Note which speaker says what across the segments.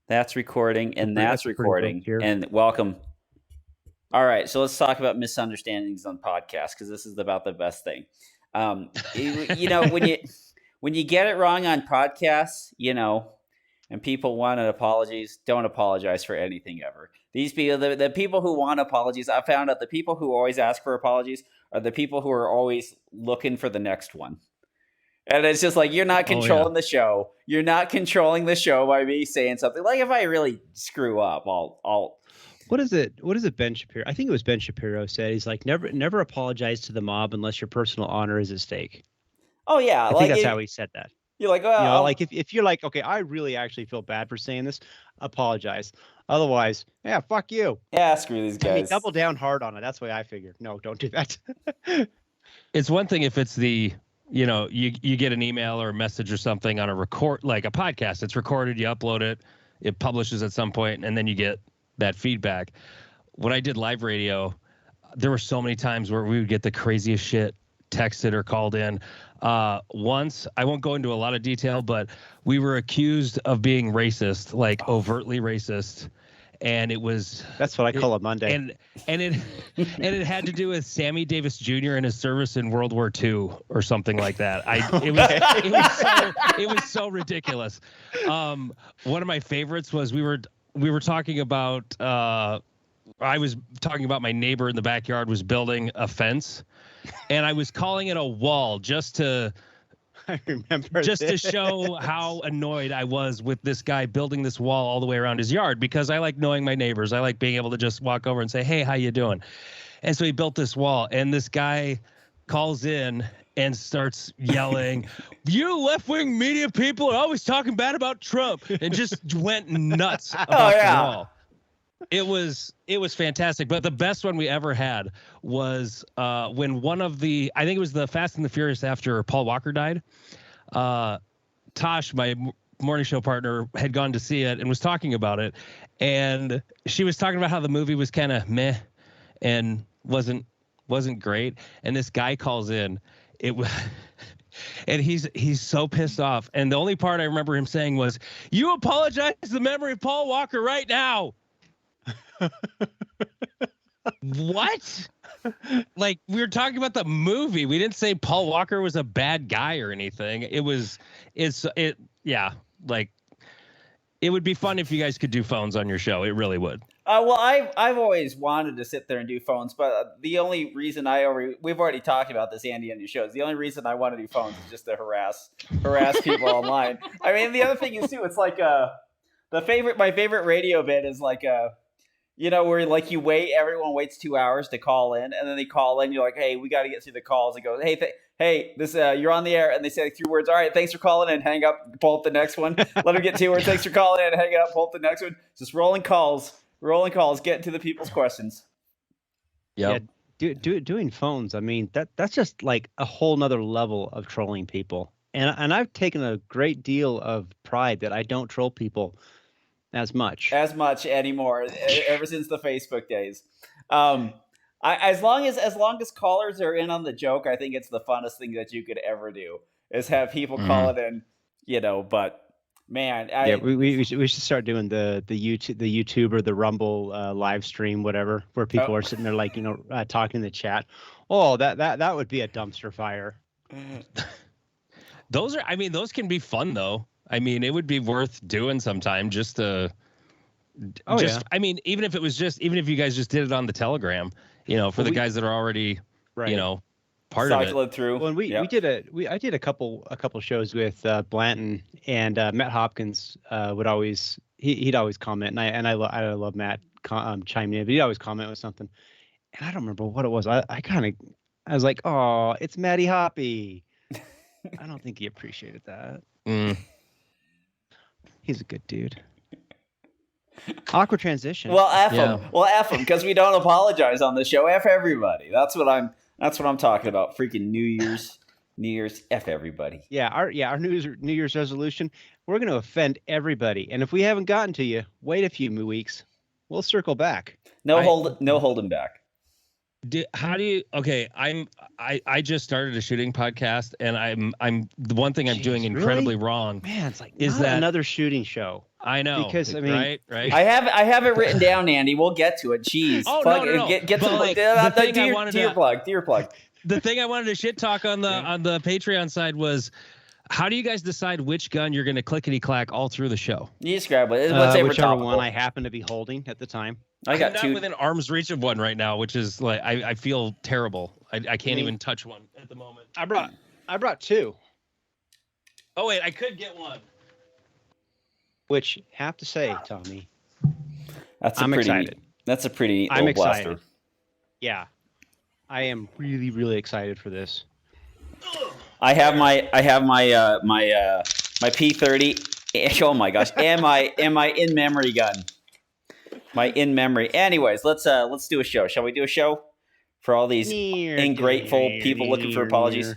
Speaker 1: That's recording, and that's recording.
Speaker 2: Here.
Speaker 1: And welcome. All right, so let's talk about misunderstandings on podcasts, because this is about the best thing. You know, when you get it wrong on podcasts, you know, and people want apologies, don't apologize for anything ever. These people, the people who want apologies, I found out the people who always ask for apologies are the people who are always looking for the next one. And it's just like, you're not controlling the show. You're not controlling the show by me saying something. Like, if I really screw up, I'll.
Speaker 2: What is it? What is it? Ben Shapiro. I think it was Ben Shapiro said. He's like, never apologize to the mob unless your personal honor is at stake.
Speaker 1: Oh yeah,
Speaker 2: I think that's how he said that.
Speaker 1: You're like, well,
Speaker 2: you know, like if you're like, okay, I really actually feel bad for saying this, apologize. Otherwise, yeah, fuck you.
Speaker 1: Yeah, screw these guys.
Speaker 2: I mean, double down hard on it. That's the way I figure. No, don't do that.
Speaker 3: It's one thing if it's the, you know, you get an email or a message or something on a record, like a podcast. It's recorded, you upload it, it publishes at some point, and then you get that feedback. When I did live radio, there were so many times where we would get the craziest shit texted or called in. Once, I won't go into a lot of detail, but we were accused of being racist, like overtly racist. And it was,
Speaker 2: that's what I call a Monday.
Speaker 3: And it had to do with Sammy Davis Jr. and his service in World War II or something like that. It was so ridiculous. One of my favorites was we were talking about I was talking about my neighbor in the backyard was building a fence, and I was calling it a wall just to show how annoyed I was with this guy building this wall all the way around his yard, because I like knowing my neighbors. I like being able to just walk over and say, hey, how you doing? And so he built this wall, and this guy calls in and starts yelling, you left-wing media people are always talking bad about Trump, and just went nuts about the wall. It was fantastic. But the best one we ever had was when one of the, I think it was the Fast and the Furious after Paul Walker died. Tosh, my morning show partner, had gone to see it and was talking about it. And she was talking about how the movie was kind of meh and wasn't great. And this guy calls in. It was, and he's so pissed off. And the only part I remember him saying was, you apologize to the memory of Paul Walker right now. What? Like, we were talking about the movie. We didn't say Paul Walker was a bad guy or anything. Like, it would be fun if you guys could do phones on your show. It really would.
Speaker 1: Well, I've always wanted to sit there and do phones, but the only reason we've already talked about this, Andy, on your shows. The only reason I want to do phones is just to harass people online. I mean, the other thing is too, it's like my favorite radio bit is like you know, where like you wait, everyone waits 2 hours to call in, and then they call in. You're like, hey, we got to get through the calls. It goes, hey, this you're on the air, and they say like 3 words. All right, thanks for calling in. Hang up, pull up the next one. Let them get 2 words. Thanks for calling in. Hang up, pull up the next one. Just rolling calls, get to the people's questions.
Speaker 3: Yep.
Speaker 2: Yeah, doing phones. I mean, that's just like a whole nother level of trolling people. And I've taken a great deal of pride that I don't troll people as much
Speaker 1: anymore, ever since the Facebook days. As long as callers are in on the joke, I think it's the funnest thing that you could ever do is have people call it in, you know. But man,
Speaker 2: we should start doing the YouTube or the Rumble live stream, whatever, where people are sitting there like, you know, talking in the chat. Oh, that would be a dumpster fire.
Speaker 3: Those can be fun though. I mean, it would be worth doing sometime just to. I mean, even if you guys just did it on the Telegram, you know, for the guys that are already, you know, part of it.
Speaker 1: Through.
Speaker 2: Well, I did a couple shows with Blanton, and Matt Hopkins would always he'd always comment, and I love Matt chiming in, but he'd always comment with something, and I don't remember what it was. I was like, oh, it's Matty Hoppy. I don't think he appreciated that. He's a good dude. Awkward transition.
Speaker 1: Well, F him. Well, F him, because we don't apologize on the show. F everybody. That's what I'm talking about. Freaking New Year's. F everybody.
Speaker 2: Yeah, our New Year's resolution. We're going to offend everybody, and if we haven't gotten to you, wait a few weeks. We'll circle back.
Speaker 1: No holding back.
Speaker 3: How do you? Okay, I just started a shooting podcast, and I'm the one thing I'm doing incredibly wrong.
Speaker 2: Man, it's like
Speaker 3: is
Speaker 2: not
Speaker 3: that
Speaker 2: another shooting show.
Speaker 3: I know,
Speaker 2: because I mean,
Speaker 3: right.
Speaker 1: I have it written down, Andy. We'll get to it. Jeez.
Speaker 3: Oh,
Speaker 1: plug,
Speaker 3: no.
Speaker 1: Get to
Speaker 3: But, like,
Speaker 1: the
Speaker 3: the thing
Speaker 1: do
Speaker 3: I
Speaker 1: your,
Speaker 3: wanted
Speaker 1: do your
Speaker 3: to-
Speaker 1: plug. Do your plug.
Speaker 3: The thing I wanted to shit talk on the Patreon side was, how do you guys decide which gun you're going to clickety clack all through the show?
Speaker 1: You just grab it. Whatever
Speaker 2: whichever one I happen to be holding at the time.
Speaker 1: I got
Speaker 3: I'm
Speaker 1: two
Speaker 3: not within arm's reach of one right now, which is like I feel terrible. I can't even touch one at the moment.
Speaker 2: I brought two.
Speaker 3: Oh wait, I could get one.
Speaker 2: Which have to say, Tommy,
Speaker 1: I'm excited. That's a pretty neat little blaster.
Speaker 2: Yeah, I am really, really excited for this.
Speaker 1: I have my P30. Oh my gosh, and my in memory gun. My in memory. Anyways, let's do a show. Shall we do a show for all these ungrateful people looking for apologies?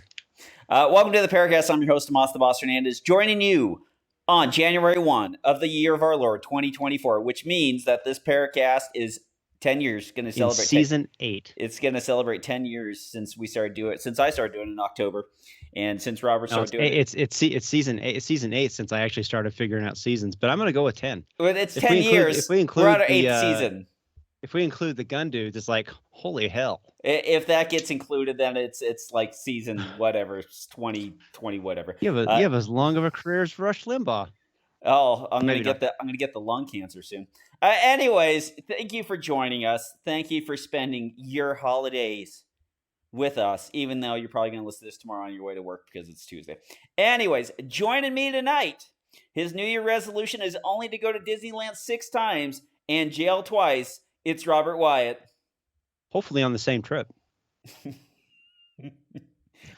Speaker 1: Welcome to the PARAcast. I'm your host, Tomas the Boss Hernandez, joining you on January 1 of the year of our Lord 2024, which means that this PARAcast is 10 years. Going to celebrate
Speaker 2: season 8.
Speaker 1: It's going to celebrate 10 years since I started doing it in October, and since Robert started doing it.
Speaker 2: It's season 8. It's season 8 since I actually started figuring out seasons. But I'm going to go with 10.
Speaker 1: Well, it's 10 years. If we include, we're on our 8th season.
Speaker 2: If we include the gun dudes, it's like holy hell.
Speaker 1: If that gets included, then it's like season whatever, 20 whatever.
Speaker 2: You have as long of a career as Rush Limbaugh.
Speaker 1: Oh, I'm gonna get the lung cancer soon. Anyways, thank you for joining us. Thank you for spending your holidays with us, even though you're probably gonna listen to this tomorrow on your way to work because it's Tuesday. Anyways, joining me tonight, his New Year resolution is only to go to Disneyland 6 times and jail twice. It's Robert Wyatt.
Speaker 2: Hopefully on the same trip.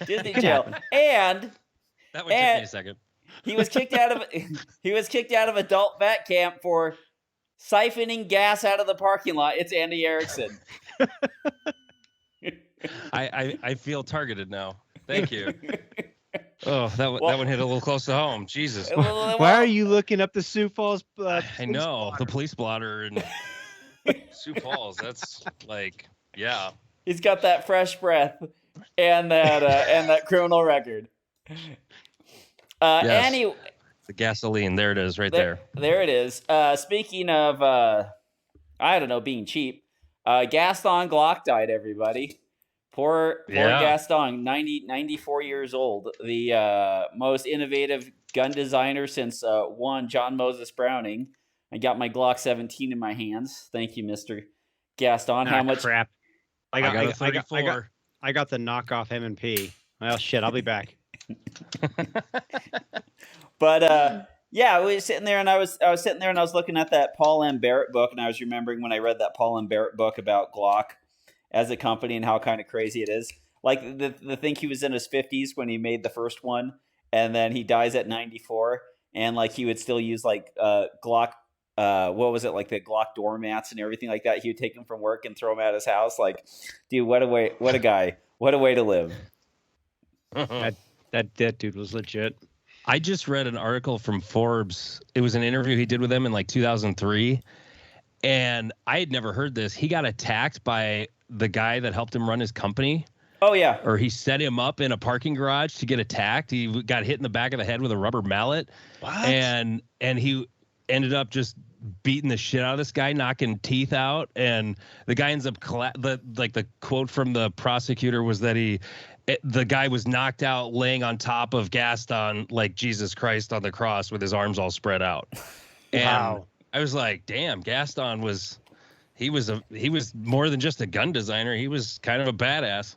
Speaker 1: Disney jail. And
Speaker 3: that would take me a second.
Speaker 1: He was kicked out of adult vet camp for siphoning gas out of the parking lot. It's Andy Eriksen.
Speaker 3: I feel targeted now. Thank you. Oh, that one hit a little close to home. Jesus.
Speaker 2: Why are you looking up the Sioux Falls?
Speaker 3: I know the police blotter and Sioux Falls. That's like, yeah.
Speaker 1: He's got that fresh breath and that criminal record.
Speaker 3: Yes. Anyway, the gasoline. There it is, right there.
Speaker 1: There it is. Speaking of, I don't know, being cheap. Gaston Glock died. Everybody, poor Gaston, 94 years old. The most innovative gun designer since John Moses Browning. I got my Glock 17 in my hands. Thank you, Mr. Gaston. How much?
Speaker 2: Crap. I got
Speaker 3: a 34.
Speaker 2: I got the knockoff M&P. Well, shit. I'll be back.
Speaker 1: But yeah, we were sitting there, and I was sitting there, and I was looking at that Paul M. Barrett book, and I was remembering when I read that Paul M. Barrett book about Glock as a company and how kind of crazy it is. Like the thing, he was in his 50s when he made the first one, and then he dies at 94, and like he would still use like Glock. What was it, like the Glock doormats and everything like that? He would take them from work and throw them at his house. Like, dude, what a guy, what a way to live.
Speaker 2: That dude was legit.
Speaker 3: I just read an article from Forbes. It was an interview he did with him in like 2003. And I had never heard this. He got attacked by the guy that helped him run his company.
Speaker 1: Oh, yeah.
Speaker 3: Or he set him up in a parking garage to get attacked. He got hit in the back of the head with a rubber mallet.
Speaker 2: What?
Speaker 3: And he ended up just beating the shit out of this guy, knocking teeth out. And the guy ends up the quote from the prosecutor was that the guy was knocked out laying on top of Gaston like Jesus Christ on the cross with his arms all spread out. And
Speaker 2: wow.
Speaker 3: I was like, damn, Gaston was more than just a gun designer. He was kind of a badass.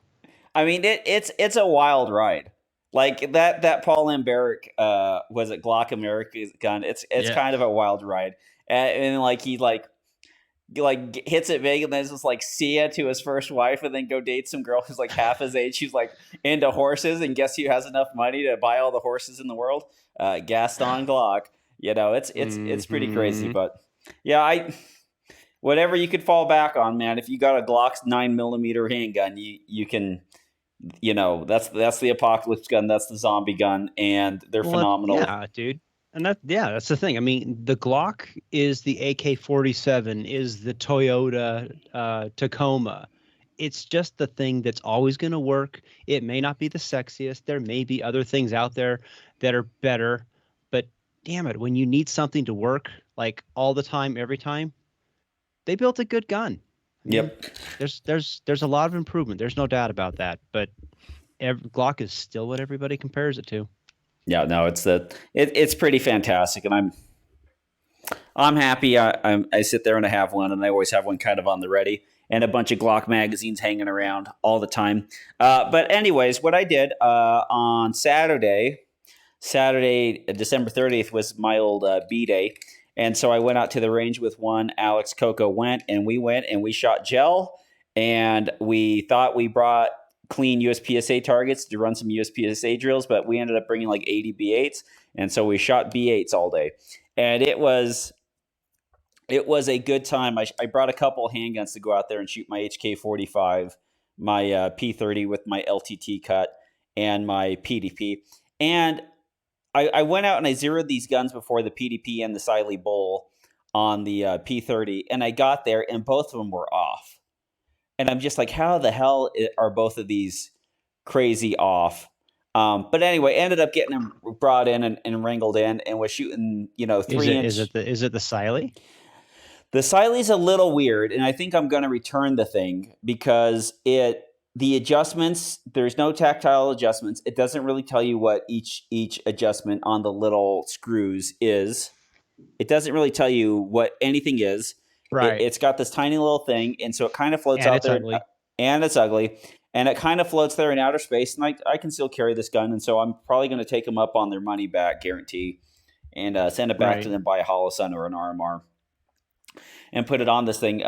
Speaker 1: I mean, it's a wild ride. Like that Paul M. Barrick, was it Glock America's gun? It's kind of a wild ride. And like he hits it big and then just like see ya to his first wife and then go date some girl who's like half his age. She's like into horses, and guess who has enough money to buy all the horses in the world? Gaston Glock. You know, it's pretty crazy, but yeah, whatever you could fall back on, man. If you got a Glock's 9mm handgun, you can, you know, that's the apocalypse gun, that's the zombie gun, and they're phenomenal.
Speaker 2: Yeah, dude. And that's the thing. I mean, the Glock is the AK-47, is the Toyota Tacoma, it's just the thing that's always going to work. It may not be the sexiest. There may be other things out there that are better, but damn it, when you need something to work like all the time, every time, they built a good gun. I mean,
Speaker 1: Yep.
Speaker 2: There's a lot of improvement. There's no doubt about that. But Glock is still what everybody compares it to.
Speaker 1: Yeah, no, it's pretty fantastic, and I'm happy. I sit there and I have one, and I always have one kind of on the ready, and a bunch of Glock magazines hanging around all the time. But anyways, what I did on Saturday, December 30th, was my old B day. And so I went out to the range with one. Alex Coco went, and we shot gel, and we thought we brought clean USPSA targets to run some USPSA drills, but we ended up bringing like 80 B8s. And so we shot B8s all day. And it was a good time. I brought a couple handguns to go out there and shoot my HK45, my P30 with my LTT cut, and my PDP. And I went out and I zeroed these guns before the PDP and the Siley Bowl on the P30, and I got there and both of them were off. And I'm just like, how the hell are both of these crazy off? But anyway, ended up getting them brought in and wrangled in, and was shooting, 3-inch.
Speaker 2: Is it the Siley?
Speaker 1: The Siley's a little weird, and I think I'm going to return the thing because the adjustments, there's no tactile adjustments. It doesn't really tell you what each adjustment on the little screws is. It doesn't really tell you what anything is.
Speaker 2: Right.
Speaker 1: It's got this tiny little thing, and so it kind of floats out there.
Speaker 2: Ugly.
Speaker 1: And it's ugly. And it kind of floats there in outer space, and I can still carry this gun, and so I'm probably going to take them up on their money back guarantee and send it back to them by a Holosun or an RMR and put it on this thing.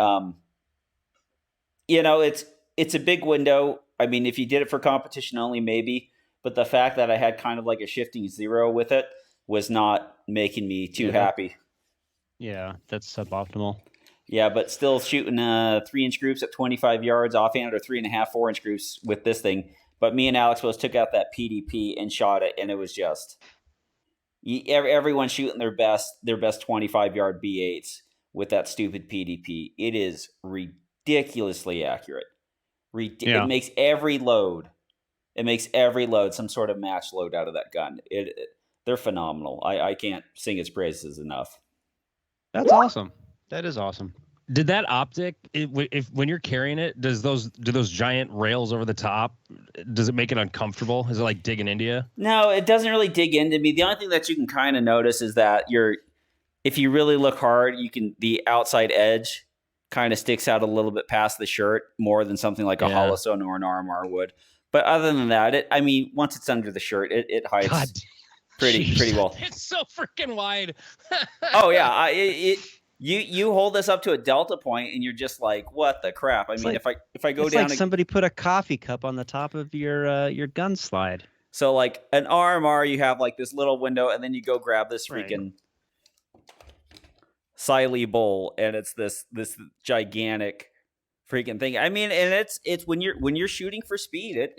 Speaker 1: It's a big window. I mean, if you did it for competition only, maybe. But the fact that I had kind of like a shifting zero with it was not making me too happy.
Speaker 2: Yeah, that's suboptimal.
Speaker 1: Yeah, but still shooting 3-inch groups at 25 yards offhand, or 3.5, 4-inch groups with this thing. But me and Alex both took out that PDP and shot it, and it was just everyone shooting their best 25-yard B8s with that stupid PDP. It is ridiculously accurate. It makes every load. It makes every load some sort of match load out of that gun. They're phenomenal. I can't sing its praises enough.
Speaker 2: That's awesome. That is awesome.
Speaker 3: Did that optic, if when you're carrying it, do those giant rails over the top, does it make it uncomfortable? Is it like digging into you?
Speaker 1: No, it doesn't really dig into me. The only thing that you can kind of notice is that if you really look hard, the outside edge kind of sticks out a little bit past the shirt more than something like a Holosun or an RMR would. But other than that, once it's under the shirt, it hides pretty well.
Speaker 3: It's so freaking wide.
Speaker 1: Oh yeah, you hold this up to a delta point, and you're just like, what the crap? I mean, if I go down,
Speaker 2: like somebody put a coffee cup on the top of your gun slide.
Speaker 1: So like an RMR, you have like this little window, and then you go grab this freaking Siley bowl, and it's this gigantic freaking thing. I mean, and it's when you're shooting for speed,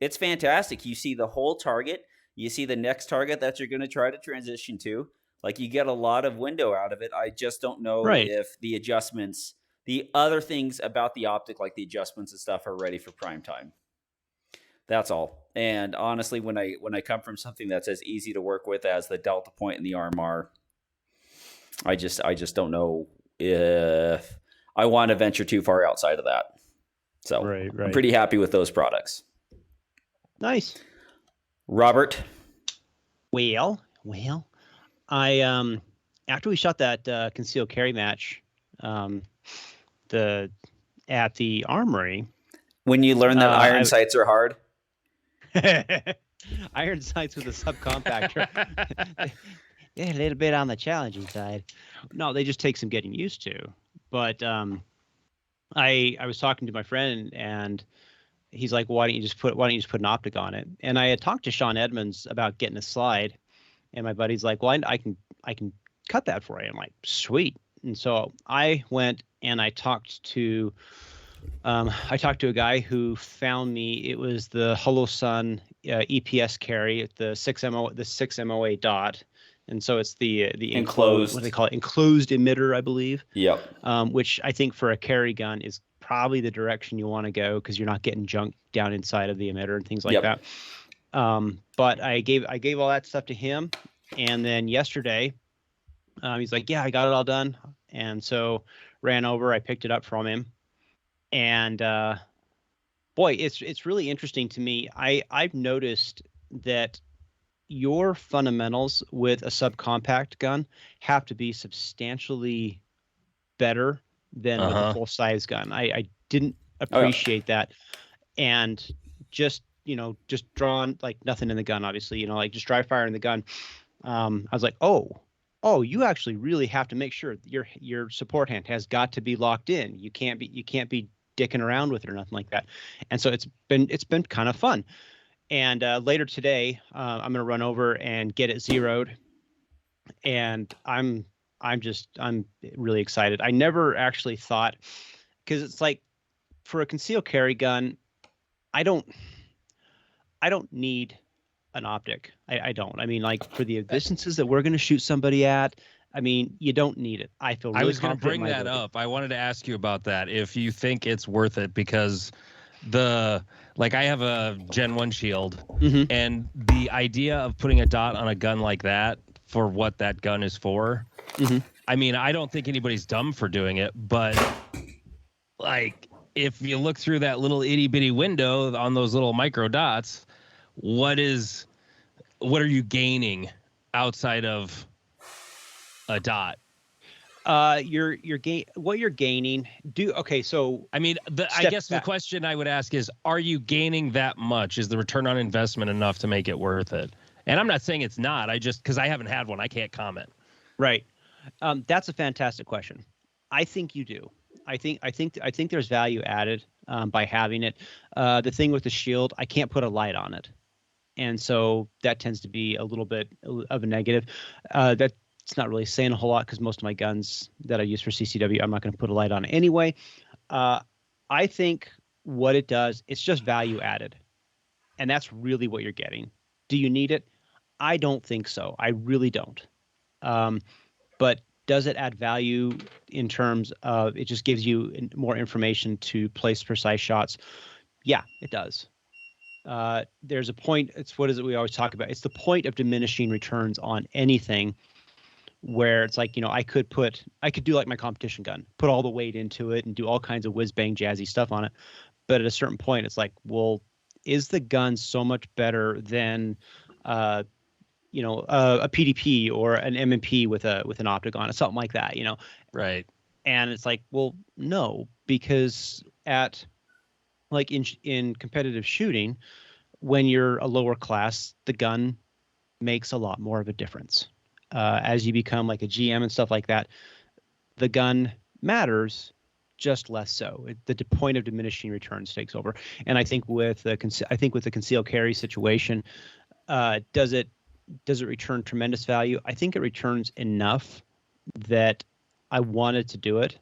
Speaker 1: it's fantastic. You see the whole target, you see the next target that you're going to try to transition to. Like, you get a lot of window out of it. I just don't know if the adjustments, the other things about the optic, like the adjustments and stuff, are ready for prime time. That's all. And honestly, when I come from something that's as easy to work with as the delta point and the RMR, I just don't know if I want to venture too far outside of that. So I'm pretty happy with those products.
Speaker 2: Nice.
Speaker 1: Robert?
Speaker 2: Well, I after we shot that concealed carry match at the armory.
Speaker 1: When you learn that iron sights are hard?
Speaker 2: Iron sights with a subcompactor. Yeah, a little bit on the challenging side. No, they just take some getting used to. But I was talking to my friend, and he's like, why don't you just put an optic on it? And I had talked to Sean Edmonds about getting a slide, and my buddy's like, well, I can cut that for you. I'm like, sweet. And so I went and I talked to a guy who found me. It was the Holosun EPS carry, the 6 MOA dot. And so it's the enclosed, what do they call it? Enclosed emitter, I believe.
Speaker 1: Yep.
Speaker 2: Which I think for a carry gun is probably the direction you want to go because you're not getting junk down inside of the emitter and things like
Speaker 1: Yep.
Speaker 2: that. But I gave all that stuff to him, and then yesterday, he's like, "Yeah, I got it all done," and so ran over. I picked it up from him, and boy, it's really interesting to me. I've noticed that your fundamentals with a subcompact gun have to be substantially better than with a full size gun. I didn't appreciate that, and just drawing like nothing in the gun, obviously, like just dry fire in the gun. I was like, oh, you actually really have to make sure your support hand has got to be locked in. You can't be dicking around with it or nothing like that. And so it's been kind of fun. And later today, I'm gonna run over and get it zeroed, and I'm really excited. I never actually thought, because it's like for a concealed carry gun, I don't need an optic. I don't. I mean, like for the distances that we're going to shoot somebody at, I mean, you don't need it. I feel really
Speaker 3: I was going to bring
Speaker 2: confident in my
Speaker 3: that
Speaker 2: ability.
Speaker 3: up. I wanted to ask you about that. If you think it's worth it, because I have a Gen 1 shield,
Speaker 2: Mhm.
Speaker 3: and the idea of putting a dot on a gun like that for what that gun is for,
Speaker 2: Mhm.
Speaker 3: I mean, I don't think anybody's dumb for doing it, but like if you look through that little itty bitty window on those little micro dots, what are you gaining outside of a dot?
Speaker 2: What you're gaining. So
Speaker 3: I mean, I guess the question I would ask is, are you gaining that much? Is the return on investment enough to make it worth it? And I'm not saying it's not. Because I haven't had one, I can't comment.
Speaker 2: Right. That's a fantastic question. I think you do. I think there's value added by having it. The thing with the shield, I can't put a light on it, and so that tends to be a little bit of a negative. That's not really saying a whole lot because most of my guns that I use for CCW, I'm not going to put a light on anyway. I think what it does, it's just value added, and that's really what you're getting. Do you need it? I don't think so. I really don't. But does it add value in terms of it just gives you more information to place precise shots? Yeah, it does. There's a point. What is it we always talk about? It's the point of diminishing returns on anything, where it's like, I could do like my competition gun, put all the weight into it and do all kinds of whiz bang jazzy stuff on it. But at a certain point, it's like, well, is the gun so much better than a PDP or an M&P with an optic on it, something like that,
Speaker 3: Right.
Speaker 2: And it's like, well, no, because in competitive shooting, when you're a lower class, the gun makes a lot more of a difference. As you become like a GM and stuff like that, the gun matters, just less so. The point of diminishing returns takes over. And I think with the concealed carry situation, does it return tremendous value? I think it returns enough that I wanted to do it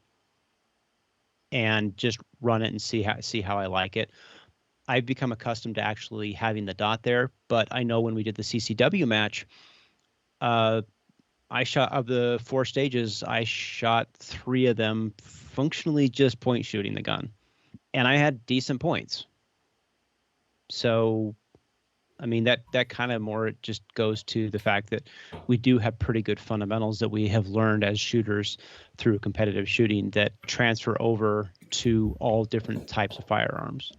Speaker 2: and just run it and see how I like it. I've become accustomed to actually having the dot there, but I know when we did the CCW match, I shot, of the 4 stages, I shot 3 of them functionally just point shooting the gun, and I had decent points. So, I mean, that kind of more just goes to the fact that we do have pretty good fundamentals that we have learned as shooters through competitive shooting that transfer over to all different types of firearms.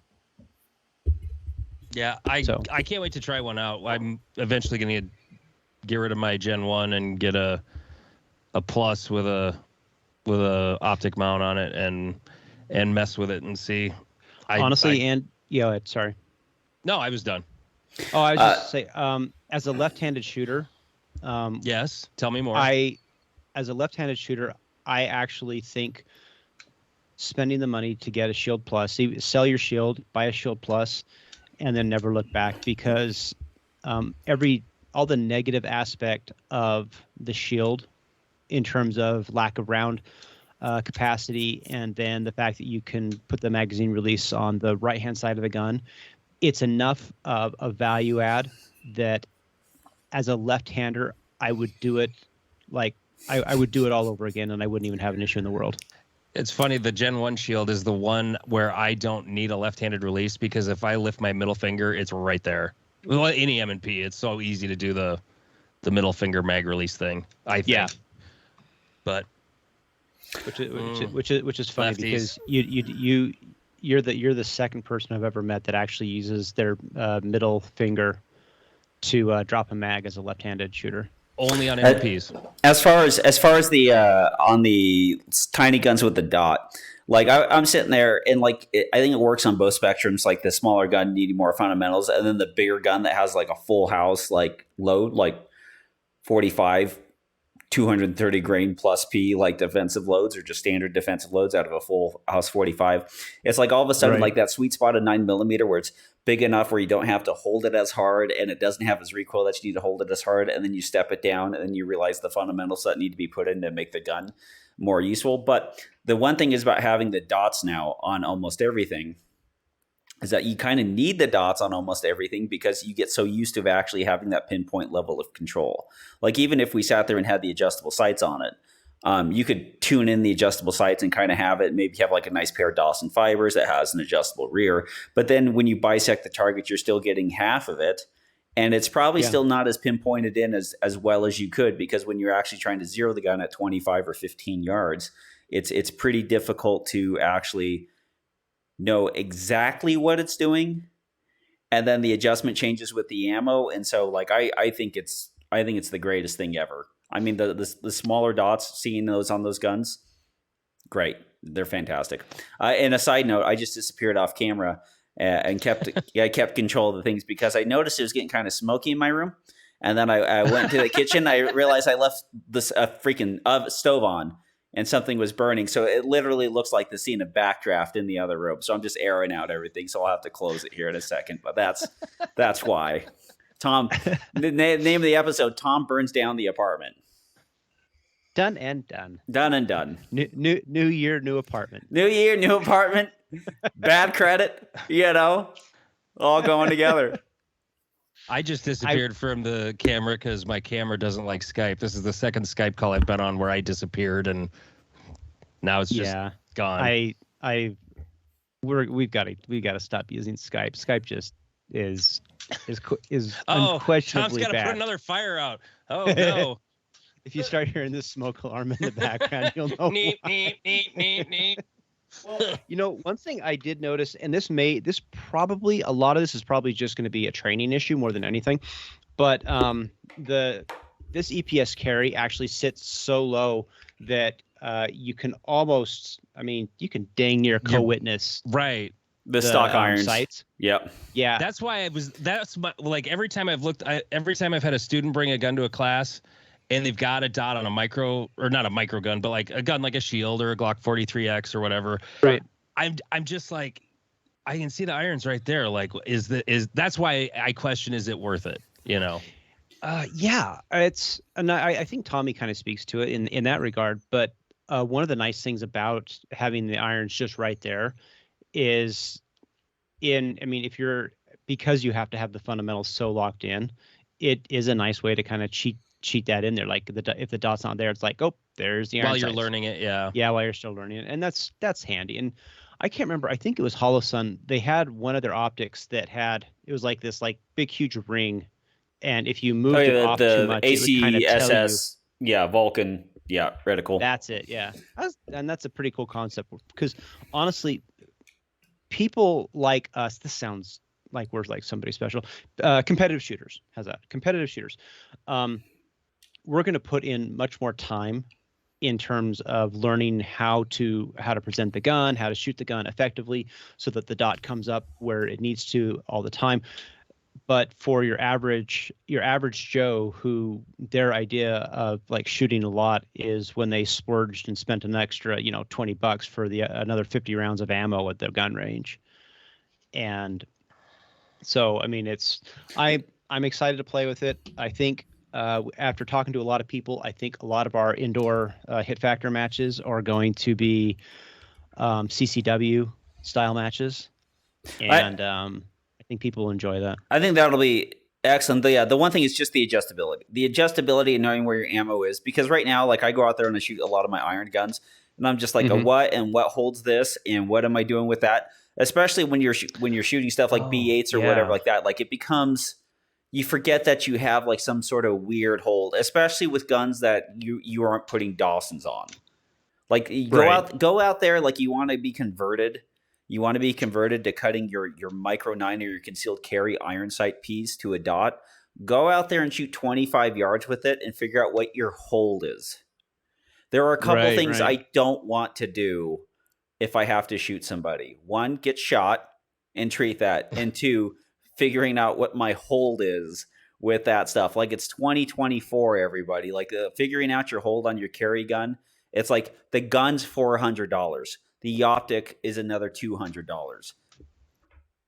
Speaker 3: Yeah, I can't wait to try one out. I'm eventually going to get rid of my Gen 1 and get a plus with a optic mount on it and mess with it and see.
Speaker 2: Sorry.
Speaker 3: No, I was done.
Speaker 2: Oh, I was just say, as a left-handed shooter.
Speaker 3: Yes, tell me more.
Speaker 2: As a left-handed shooter, I actually think spending the money to get a Shield Plus, sell your Shield, buy a Shield Plus, and then never look back, because all the negative aspect of the Shield in terms of lack of round capacity, and then the fact that you can put the magazine release on the right-hand side of the gun, it's enough of a value add that as a left-hander, I would do it I would do it all over again, and I wouldn't even have an issue in the world.
Speaker 3: It's funny. The Gen 1 shield is the one where I don't need a left-handed release because if I lift my middle finger, it's right there. Well, any M&P, it's so easy to do the middle finger mag release thing. I think.
Speaker 2: Yeah.
Speaker 3: But
Speaker 2: which is funny
Speaker 3: lefties.
Speaker 2: because you're the second person I've ever met that actually uses their middle finger to drop a mag as a left-handed shooter.
Speaker 3: Only on MPs.
Speaker 1: As far as the on the tiny guns with the dot, like I'm sitting there and like I think it works on both spectrums. Like the smaller gun needing more fundamentals, and then the bigger gun that has like a full house like load, like 45, 230 grain plus P, like defensive loads or just standard defensive loads out of a full house 45. It's like all of a sudden like that sweet spot of 9mm where it's big enough where you don't have to hold it as hard and it doesn't have as recoil that you need to hold it as hard, and then you step it down and then you realize the fundamentals that need to be put in to make the gun more useful. But the one thing is about having the dots now on almost everything is that you kind of need the dots on almost everything because you get so used to actually having that pinpoint level of control. Like even if we sat there and had the adjustable sights on it, you could tune in the adjustable sights and kind of have it, maybe have like a nice pair of Dawson fibers that has an adjustable rear. But then when you bisect the target, you're still getting half of it. And it's probably still not as pinpointed in as well as you could, because when you're actually trying to zero the gun at 25 or 15 yards, it's pretty difficult to actually know exactly what it's doing. And then the adjustment changes with the ammo. And so like I think it's the greatest thing ever. I mean, the smaller dots, seeing those on those guns, great. They're fantastic. And a side note, I just disappeared off camera and kept control of the things because I noticed it was getting kind of smoky in my room. And then I went to the kitchen. I realized I left this freaking stove on and something was burning. So it literally looks like the scene of Backdraft in the other room. So I'm just airing out everything. So I'll have to close it here in a second. But that's why. Tom, the name of the episode, Tom burns down the apartment.
Speaker 2: Done and done.
Speaker 1: Done and done.
Speaker 2: New year, new apartment.
Speaker 1: New year, new apartment. Bad credit, all going together.
Speaker 3: I just disappeared from the camera because my camera doesn't like Skype. This is the second Skype call I've been on where I disappeared, and now it's just gone.
Speaker 2: We've got to stop using Skype. Skype just is unquestionably
Speaker 3: Tom's got to put another fire out. Oh no.
Speaker 2: If you start hearing this smoke alarm in the background, you'll know. Well, one thing I did notice, and a lot of this is probably just going to be a training issue more than anything, but this EPS carry actually sits so low that you can you can dang near co-witness
Speaker 1: the stock irons
Speaker 2: sights.
Speaker 1: Yep.
Speaker 2: Yeah.
Speaker 3: That's why every time I've had a student bring a gun to a class and they've got a dot on not a micro gun, but like a gun like a Shield or a Glock 43X or whatever.
Speaker 2: Right.
Speaker 3: I'm just like, I can see the irons right there. Like, that's why I question, is it worth it?
Speaker 2: Yeah, I think Tommy kind of speaks to it in that regard. But one of the nice things about having the irons just right there is because you have to have the fundamentals so locked in, it is a nice way to kind of cheat that in there. Like if the dot's not there, it's like, oh, there's the iron
Speaker 3: while you're
Speaker 2: sights.
Speaker 3: learning it. Yeah,
Speaker 2: while you're still learning it, and that's handy. And I can't remember, I think it was Holosun, they had one of their optics that it was like this like big huge ring, and if you moved it off too much, it would kind of tell you.
Speaker 1: Vulcan, reticle.
Speaker 2: That's it. And that's a pretty cool concept, because honestly, people like us, this sounds like we're like somebody special, competitive shooters. How's that? Competitive shooters. We're going to put in much more time in terms of learning how to present the gun, how to shoot the gun effectively so that the dot comes up where it needs to all the time. But for your average Joe, who their idea of like shooting a lot is when they splurged and spent an extra, $20 for another 50 rounds of ammo at the gun range. And so, I'm excited to play with it. I think after talking to a lot of people, I think a lot of our indoor hit factor matches are going to be CCW style matches. And I think people will enjoy that.
Speaker 1: I think that'll be excellent. The one thing is just the adjustability. The adjustability and knowing where your ammo is. Because right now, like I go out there and I shoot a lot of my iron guns. and I'm just like, a what and what holds this, and what am I doing with that? Especially when you're shooting stuff like B8s or whatever like that, like it becomes, you forget that you have like some sort of weird hold, especially with guns that you aren't putting Dawsons on. Like you go out there, like you want to be converted. You want to be converted to cutting your micro 9 or your concealed carry iron sight piece to a dot. Go out there and shoot 25 yards with it and figure out what your hold is. There are a couple things I don't want to do if I have to shoot somebody. One, get shot and treat that. And two, figuring out what my hold is with that stuff. Like it's 2024, everybody. Like figuring out your hold on your carry gun. It's like the gun's $400. The optic is another $200.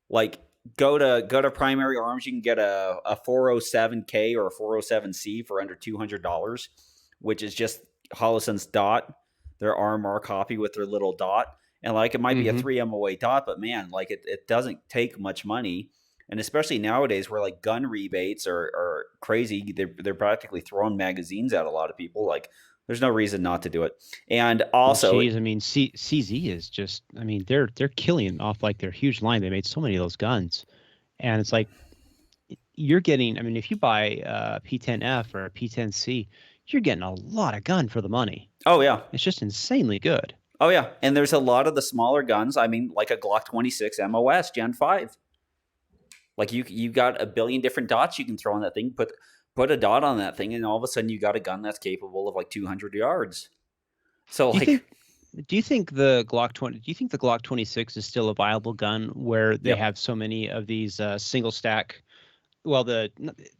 Speaker 1: Like go to Primary Arms. You can get a 407K or a 407C for under $200, which is just Hollison's dot, their RMR copy with their little dot. And like it might be a 3 MOA dot, but man, like it doesn't take much money. And especially nowadays where like gun rebates are crazy, they're practically throwing magazines at a lot of people. Like there's no reason not to do it. And also,
Speaker 2: I mean, CZ is just, I mean, they're killing off like their huge line. They made so many of those guns, and it's like you're getting. I mean, if you buy a P10F or a P10C, you're getting a lot of gun for the money.
Speaker 1: Oh yeah,
Speaker 2: it's just insanely good.
Speaker 1: Oh yeah, and there's a lot of the smaller guns. I mean, like a Glock 26 MOS Gen 5. Like you got a billion different dots you can throw on that thing. Put a dot on that thing, and all of a sudden you got a gun that's capable of like 200 yards. So
Speaker 2: do you think the Glock 20? Do you think the Glock 26 is still a viable gun where they have so many of these single stack? Well,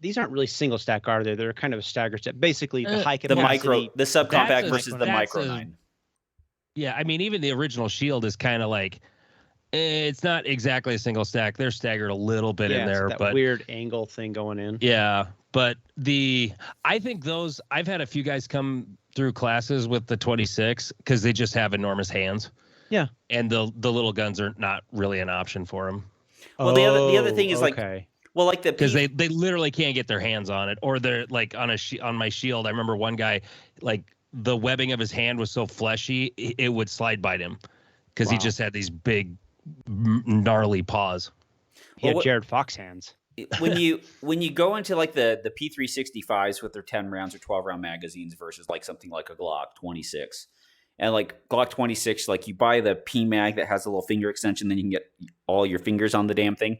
Speaker 2: these aren't really single stack, are they? They're kind of a stagger stack. Basically, the high capacity,
Speaker 1: the subcompact versus the micro 9.
Speaker 3: Yeah, I mean, even the original Shield is kind of like, it's not exactly a single stack. They're staggered a little bit in there,
Speaker 2: that
Speaker 3: but
Speaker 2: weird angle thing going in.
Speaker 3: Yeah, but I think those, I've had a few guys come through classes with the 26 because they just have enormous hands.
Speaker 2: Yeah,
Speaker 3: and the little guns are not really an option for them.
Speaker 1: Well, the other thing is like, well, like
Speaker 3: because they literally can't get their hands on it, or they're like on my Shield. I remember one guy, like the webbing of his hand was so fleshy it would slide bite him because he just had these big gnarly paws.
Speaker 2: He had Jared Fox hands.
Speaker 1: when you go into like the P365s with their 10 rounds or 12 round magazines versus like something like a Glock 26, and like Glock 26, like you buy the P mag that has a little finger extension, then you can get all your fingers on the damn thing.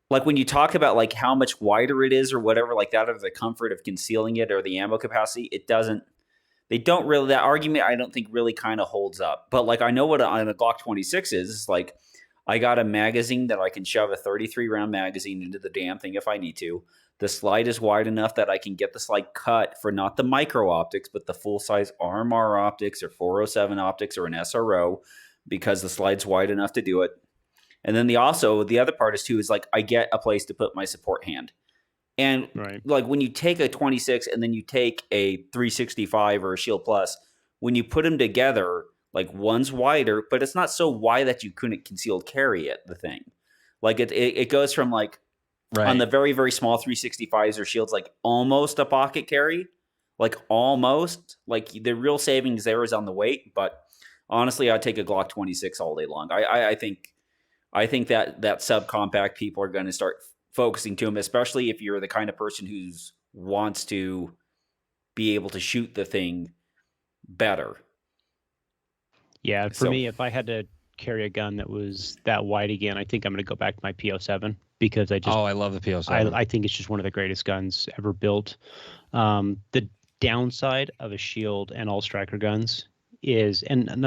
Speaker 1: Like when you talk about like how much wider it is or whatever like that, or the comfort of concealing it or the ammo capacity, that argument I don't think really kind of holds up. But like I know what on a Glock 26 is like, I got a magazine that I can shove a 33 round magazine into the damn thing if I need to. The slide is wide enough that I can get the slide cut for not the micro optics, but the full size RMR optics or 407 optics or an SRO, because the slide's wide enough to do it. And then the other part is too, is like I get a place to put my support hand. And like when you take a 26 and then you take a 365 or a Shield Plus, when you put them together, like one's wider, but it's not so wide that you couldn't concealed carry it, the thing. Like it goes from like on the very, very small 365s or Shields, like almost a pocket carry, like almost. Like the real savings there is on the weight, but honestly, I'd take a Glock 26 all day long. I think that subcompact people are going to start focusing to them, especially if you're the kind of person who wants to be able to shoot the thing better.
Speaker 2: Yeah, for me, if I had to carry a gun that was that wide again, I think I'm going to go back to my PO7 because I love the PO7. I think it's just one of the greatest guns ever built. The downside of a Shield and all striker guns is, and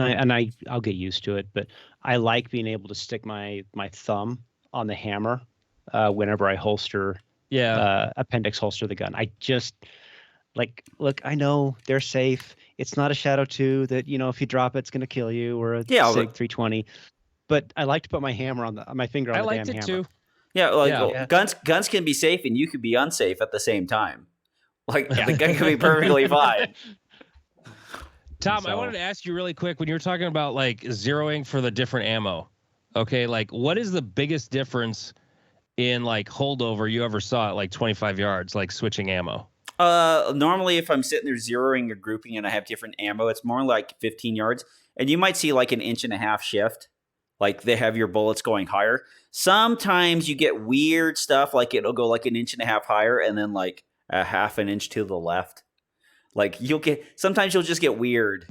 Speaker 2: I'll get used to it, but I like being able to stick my thumb on the hammer whenever I appendix holster the gun. I just look, I know they're safe. It's not a Shadow 2 that, if you drop it, it's going to kill you, or a SIG 320. But I like to put my hammer on my finger on the damn hammer. Too.
Speaker 1: Yeah, guns can be safe and you could be unsafe at the same time. Like the gun can be perfectly fine.
Speaker 3: Tom, I wanted to ask you really quick, when you were talking about like zeroing for the different ammo, okay, like what is the biggest difference in like holdover you ever saw at like 25 yards, like switching ammo?
Speaker 1: Normally if I'm sitting there zeroing or grouping and I have different ammo, it's more like 15 yards. And you might see like an 1.5-inch shift. Like they have your bullets going higher. Sometimes you get weird stuff, like it'll go like 1.5 inches higher and then like a 1/2 inch to the left. Like sometimes you'll just get weird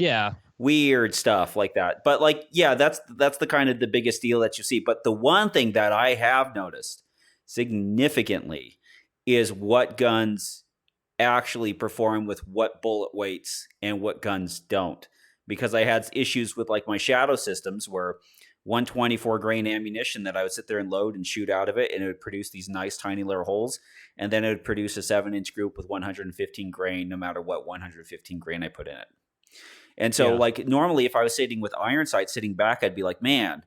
Speaker 1: stuff like that. But like, yeah, that's the kind of the biggest deal that you see. But the one thing that I have noticed significantly is what guns actually perform with what bullet weights and what guns don't. Because I had issues with like my shadow systems where 124 grain ammunition that I would sit there and load and shoot out of it, and it would produce these nice tiny little holes, and then it would produce a 7-inch group with 115 grain, no matter what 115 grain I put in it. And so, like, normally if I was sitting with iron sights sitting back, I'd be like, man,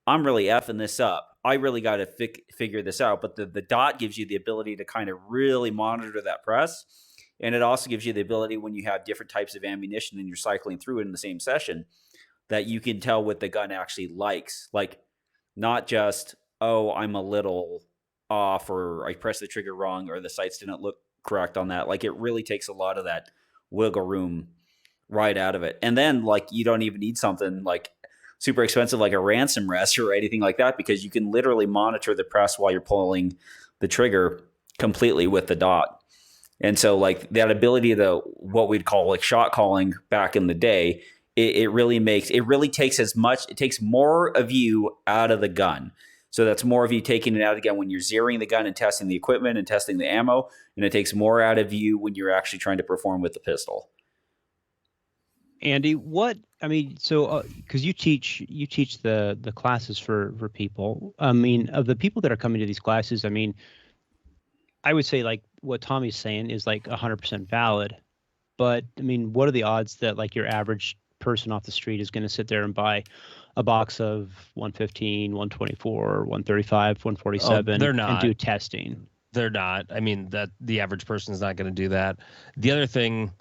Speaker 1: I'm really effing this up. I really got to figure this out. But the dot gives you the ability to kind of really monitor that press. And it also gives you the ability when you have different types of ammunition and you're cycling through it in the same session that you can tell what the gun actually likes. Like, not just, oh, I'm a little off or I pressed the trigger wrong or the sights didn't look correct on that. Like, it really takes a lot of that wiggle room right out of it. And then, like, you don't even need something like super expensive like a ransom rest or anything like that, because you can literally monitor the press while you're pulling the trigger completely with the dot. And so, like, that ability to what we'd call like shot calling back in the day, it really takes more of you out of the gun. So that's more of you taking it out again when you're zeroing the gun and testing the equipment and testing the ammo. And it takes more out of you when you're actually trying to perform with the pistol.
Speaker 2: Andy, so because you teach the classes for people. I mean, of the people that are coming to these classes, I mean, I would say like what Tommy's saying is like 100% valid. But I mean, what are the odds that like your average person off the street is going to sit there and buy a box of 115, 124, 135, 147 and do testing?
Speaker 3: They're not. I mean, that the average person is not going to do that. The other thing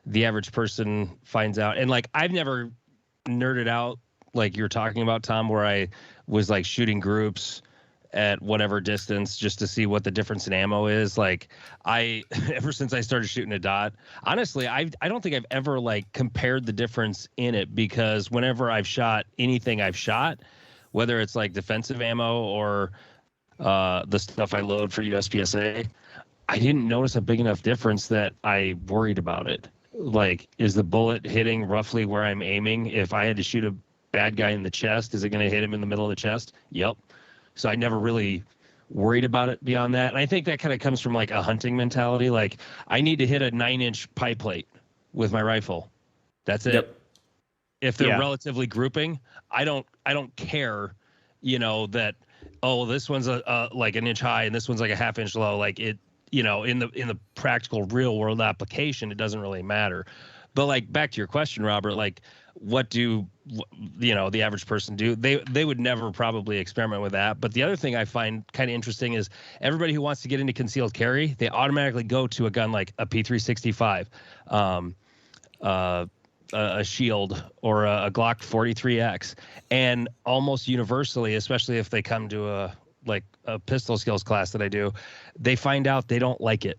Speaker 3: the average person finds out, and like I've never nerded out like you're talking about, Tom, where I was like shooting groups at whatever distance just to see what the difference in ammo is. Like ever since I started shooting a dot, honestly, I don't think I've ever like compared the difference in it, because whenever I've shot anything I've shot, whether it's like defensive ammo or the stuff I load for USPSA, I didn't notice a big enough difference that I worried about it. Like, is the bullet hitting roughly where I'm aiming? If I had to shoot a bad guy in the chest, is it going to hit him in the middle of the chest? Yep. So I never really worried about it beyond that. And I think that kind of comes from like a hunting mentality. Like, I need to hit a 9-inch pie plate with my rifle. That's it. Yep. If they're relatively grouping, I don't care, that, oh, this one's like an inch high and this one's like a 1/2 inch low. Like it, in the practical real world application, it doesn't really matter. But like, back to your question, Robert, like, what do the average person do? They would never probably experiment with that. But the other thing I find kind of interesting is everybody who wants to get into concealed carry, they automatically go to a gun like a P365, a Shield, or a Glock 43X, and almost universally, especially if they come to a pistol skills class that I do, they find out they don't like it.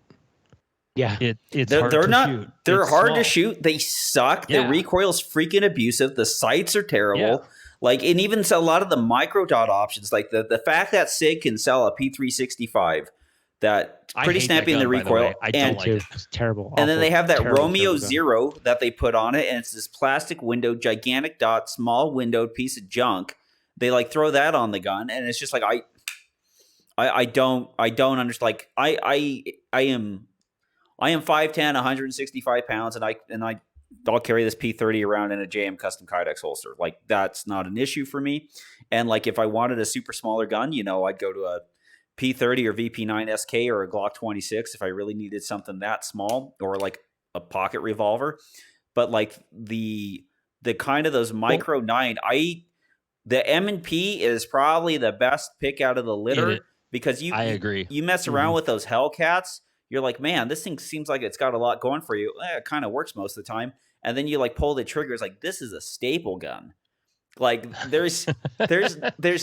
Speaker 3: Yeah, it's hard to shoot.
Speaker 1: They're hard to shoot. They suck. Yeah. The recoil's freaking abusive. The sights are terrible. Yeah. Like, and even a lot of the micro dot options, like the fact that SIG can sell a P365 that's pretty snappy in the recoil.
Speaker 3: I don't like it.
Speaker 2: It's terrible.
Speaker 1: And then they have that Romeo Zero that they put on it, and it's this plastic window, gigantic dot, small windowed piece of junk. They like throw that on the gun, and it's just like I don't understand. Like I am 5'10", 165 pounds, and I'll carry this P30 around in a JM Custom Kydex holster. Like, that's not an issue for me. And like, if I wanted a super smaller gun, I'd go to a P30 or VP9 SK or a Glock 26 if I really needed something that small, or like a pocket revolver. But like the kind of those micro 9, the M&P is probably the best pick out of the litter, because
Speaker 3: I agree.
Speaker 1: You mess around with those Hellcats, you're like, man, this thing seems like it's got a lot going for you. It kind of works most of the time. And then you like pull the trigger. It's like, this is a staple gun. Like, there's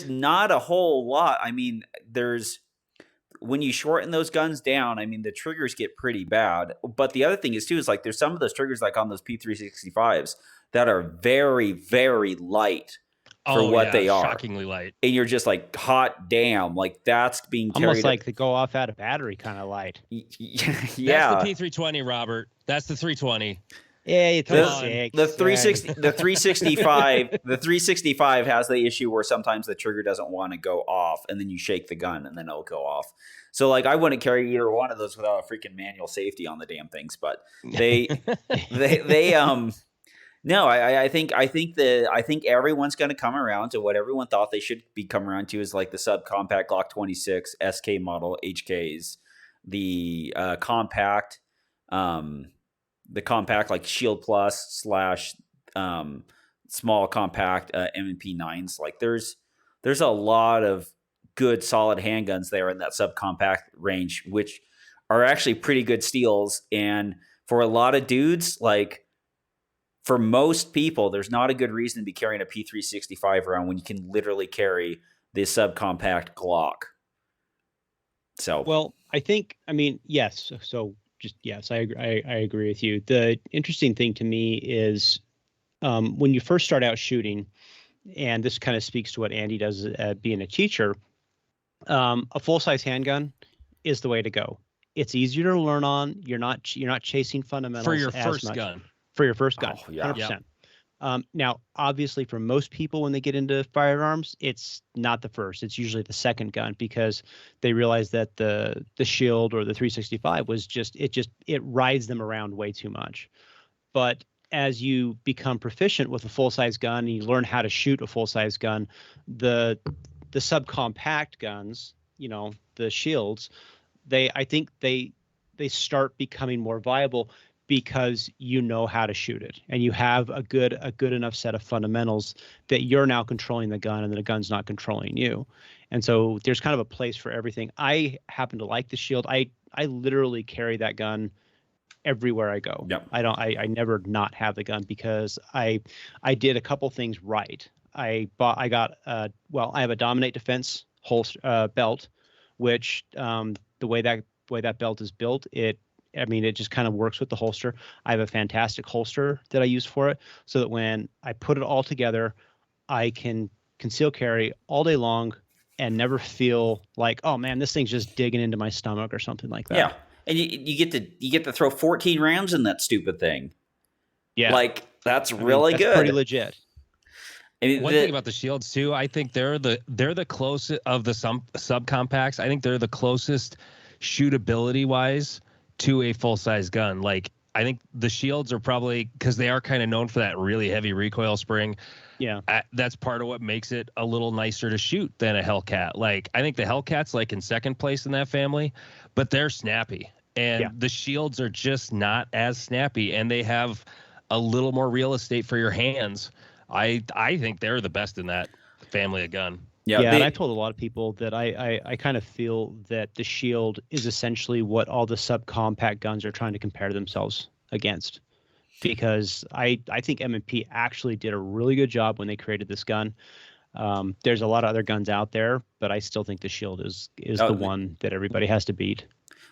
Speaker 1: not a whole lot. I mean, shorten those guns down, I mean, the triggers get pretty bad. But the other thing is too is like there's some of those triggers like on those P365s that are very, very light for what they are.
Speaker 3: Shockingly light.
Speaker 1: And you're just like, hot damn, like that's being carried.
Speaker 2: Almost like they go off out of battery kind of light.
Speaker 1: Yeah.
Speaker 3: That's the P320, Robert. That's the 320.
Speaker 2: Yeah, it's
Speaker 1: the 360, the 365, the 365 has the issue where sometimes the trigger doesn't want to go off, and then you shake the gun, and then it'll go off. So, like, I wouldn't carry either one of those without a freaking manual safety on the damn things. But no, I think everyone's going to come around to what everyone thought they should be come around to is like the subcompact Glock 26 SK model HKs, the compact. The compact like Shield Plus / small compact M&P 9s. Like there's a lot of good solid handguns there in that subcompact range, which are actually pretty good steals. And for a lot of dudes, like for most people, there's not a good reason to be carrying a P365 around when you can literally carry the subcompact Glock. So,
Speaker 2: well, I mean, yes. So just yes, I agree with you. The interesting thing to me is when you first start out shooting, and this kind of speaks to what Andy does being a teacher. A full-size handgun is the way to go. It's easier to learn on. You're not chasing fundamentals
Speaker 3: for your first gun.
Speaker 2: For your first gun,
Speaker 1: oh, yeah.
Speaker 2: 100%. Now, obviously, for most people, when they get into firearms, it's not the first. It's usually the second gun because they realize that the Shield or the 365 was it rides them around way too much. But as you become proficient with a full-size gun and you learn how to shoot a full-size gun, the subcompact guns, the Shields, I think they start becoming more viable because you know how to shoot it and you have a good enough set of fundamentals that you're now controlling the gun and the gun's not controlling you. And so there's kind of a place for everything. I happen to like the Shield. I literally carry that gun everywhere I go.
Speaker 1: Yep.
Speaker 2: I never not have the gun because I did a couple things right. I have a Dominate Defense holster belt, which the way that belt is built, it just kind of works with the holster. I have a fantastic holster that I use for it so that when I put it all together, I can conceal carry all day long and never feel like, oh man, this thing's just digging into my stomach or something like that.
Speaker 1: Yeah. And you get to throw 14 rounds in that stupid thing.
Speaker 2: Yeah.
Speaker 1: Like that's really
Speaker 2: that's
Speaker 1: good.
Speaker 2: Pretty legit.
Speaker 3: One thing about the Shields too, I think they're the closest of the subcompacts. I think they're the closest shootability wise to a full-size gun. Like I think the Shields are probably, because they are kind of known for that really heavy recoil spring.
Speaker 2: Yeah,
Speaker 3: that's part of what makes it a little nicer to shoot than a Hellcat. Like I think the Hellcat's like in second place in that family, but they're snappy, and the Shields are just not as snappy, and they have a little more real estate for your hands. I think they're the best in that family of gun.
Speaker 2: Yeah, and I told a lot of people that I kind of feel that the Shield is essentially what all the subcompact guns are trying to compare themselves against, because I think M&P actually did a really good job when they created this gun. There's a lot of other guns out there, but I still think the Shield is the one that everybody has to beat.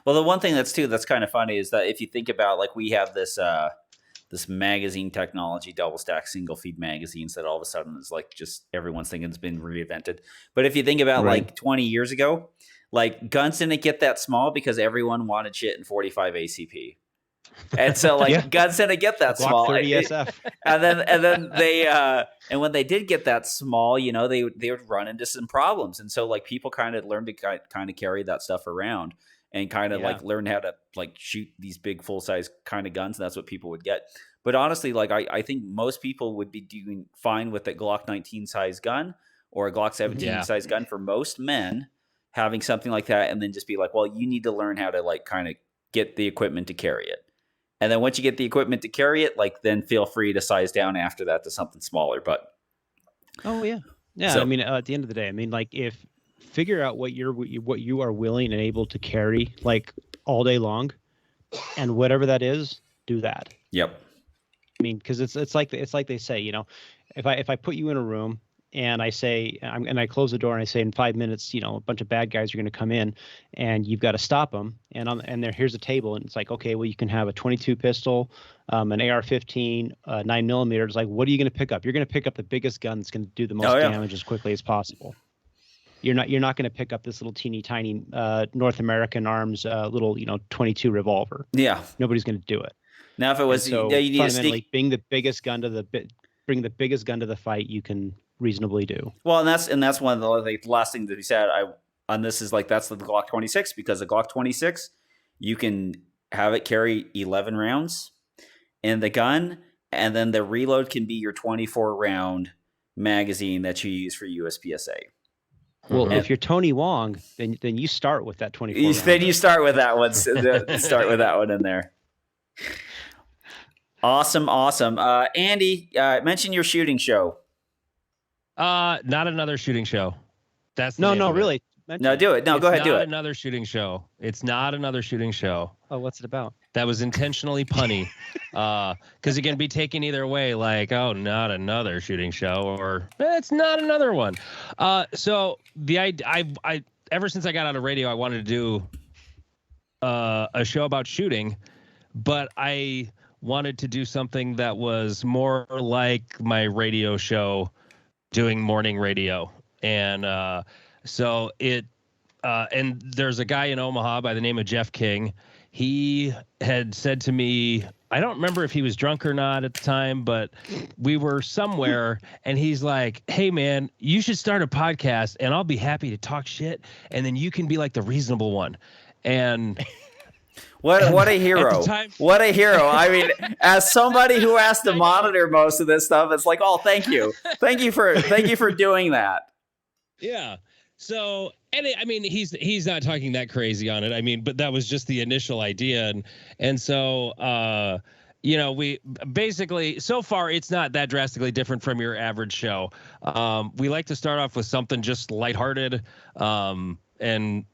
Speaker 1: Well, the one thing that's kind of funny is that if you think about, like, we have this magazine technology, double stack single feed magazines that all of a sudden is like just everyone's thinking it's been reinvented. But if you think about like 20 years ago, like guns didn't get that small because everyone wanted shit in 45 ACP. And so like guns didn't get that
Speaker 2: Glock
Speaker 1: small.
Speaker 2: 30 SF.
Speaker 1: And then they and when they did get that small, they would run into some problems. And so like people kind of learned to kind of carry that stuff around and kind of like learn how to like shoot these big full size kind of guns. And that's what people would get. But honestly, like I think most people would be doing fine with a Glock 19 size gun or a Glock 17 size gun for most men having something like that. And then just be like, well, you need to learn how to like kind of get the equipment to carry it. And then once you get the equipment to carry it, like then feel free to size down after that to something smaller. But
Speaker 2: yeah. So, I mean, at the end of the day, I mean, like figure out what you are willing and able to carry like all day long, and whatever that is, do that.
Speaker 1: Yep.
Speaker 2: I mean, because it's like they say, if I put you in a room and I say, and I close the door and I say, in 5 minutes, a bunch of bad guys are going to come in, and you've got to stop them. And here's a table, and it's like, okay, well, you can have a 22 pistol, an AR-15, 9mm. It's like, what are you going to pick up? You're going to pick up the biggest gun that's going to do the most damage as quickly as possible. You're not going to pick up this little teeny tiny North American Arms little 22 revolver.
Speaker 1: Yeah,
Speaker 2: nobody's going to do it.
Speaker 1: Now, if it was,
Speaker 2: so
Speaker 1: you need
Speaker 2: fundamentally bring the biggest gun to the fight you can reasonably do.
Speaker 1: Well, and that's one of the last things that he said on this is like, that's the Glock 26, because the Glock 26, you can have it carry 11 rounds in the gun, and then the reload can be your 24 round magazine that you use for USPSA.
Speaker 2: Well, if you're Tony Wong, then you start with that 24.
Speaker 1: Then you start with that one. Start with that one in there. Awesome. Andy, mention your shooting show.
Speaker 3: Not another shooting show. That's
Speaker 2: really.
Speaker 1: No, do it. No, go ahead, do it.
Speaker 3: Another shooting show. It's not another shooting show.
Speaker 2: Oh, what's it about?
Speaker 3: That was intentionally punny, because it can be taken either way. Like, oh, not another shooting show, or it's not another one. So I ever since I got out of radio, I wanted to do a show about shooting, but I wanted to do something that was more like my radio show, doing morning radio. And so it and there's a guy in Omaha by the name of Jeff King. He had said to me, I don't remember if he was drunk or not at the time, but we were somewhere, and he's like, hey man, you should start a podcast and I'll be happy to talk shit, and then you can be like the reasonable one. And
Speaker 1: what a hero. What a hero. I mean, as somebody who has to monitor most of this stuff, it's like, oh, thank you for doing that.
Speaker 3: Yeah. So, I mean, he's not talking that crazy on it. I mean, but that was just the initial idea. And so, we basically, so far, it's not that drastically different from your average show. We like to start off with something just lighthearted. And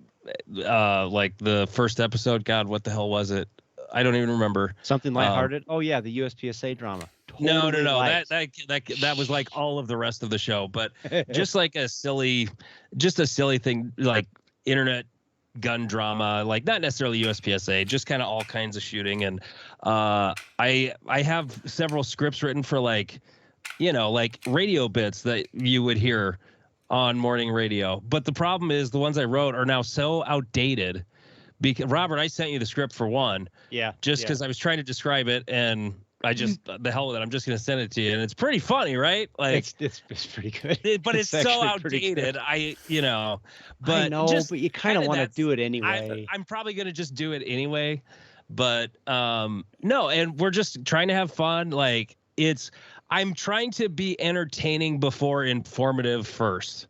Speaker 3: like the first episode, God, what the hell was it? I don't even remember.
Speaker 2: Something lighthearted? Oh yeah, the USPSA drama.
Speaker 3: Totally no. That was like all of the rest of the show, but just like a silly thing, like internet gun drama, like not necessarily USPSA, just kind of all kinds of shooting. And I have several scripts written for like radio bits that you would hear on morning radio. But the problem is the ones I wrote are now so outdated. Because Robert, I sent you the script for one.
Speaker 2: Yeah.
Speaker 3: Just because I was trying to describe it, and I just the hell with it. I'm just gonna send it to you, and it's pretty funny, right? Like
Speaker 2: it's pretty good.
Speaker 3: But it's so outdated. But
Speaker 2: I know, but you kind of want to do it anyway.
Speaker 3: I'm probably gonna just do it anyway. But no, and we're just trying to have fun. Like I'm trying to be entertaining before informative first.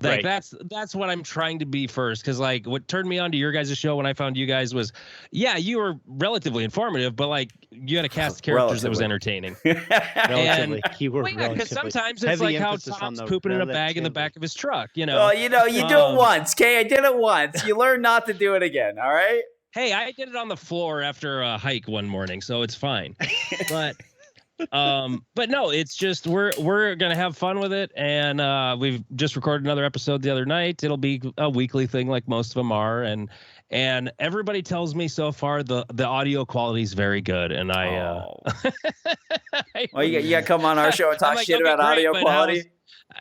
Speaker 3: Like
Speaker 2: right.
Speaker 3: That's what I'm trying to be first, because like what turned me on to your guys' show when I found you guys was, you were relatively informative, but like you had a cast of characters that was entertaining.
Speaker 2: Relatively,
Speaker 3: because sometimes it's like how Tom's pooping in a bag in the back of his truck.
Speaker 1: Well, you do it once, okay? I did it once. You learn not to do it again. All right.
Speaker 3: Hey, I did it on the floor after a hike one morning, so it's fine. But no, it's just we're gonna have fun with it, and we've just recorded another episode the other night. It'll be a weekly thing like most of them are, and everybody tells me so far the audio quality is very good, and
Speaker 1: well, you got to come on our show and talk shit about audio quality.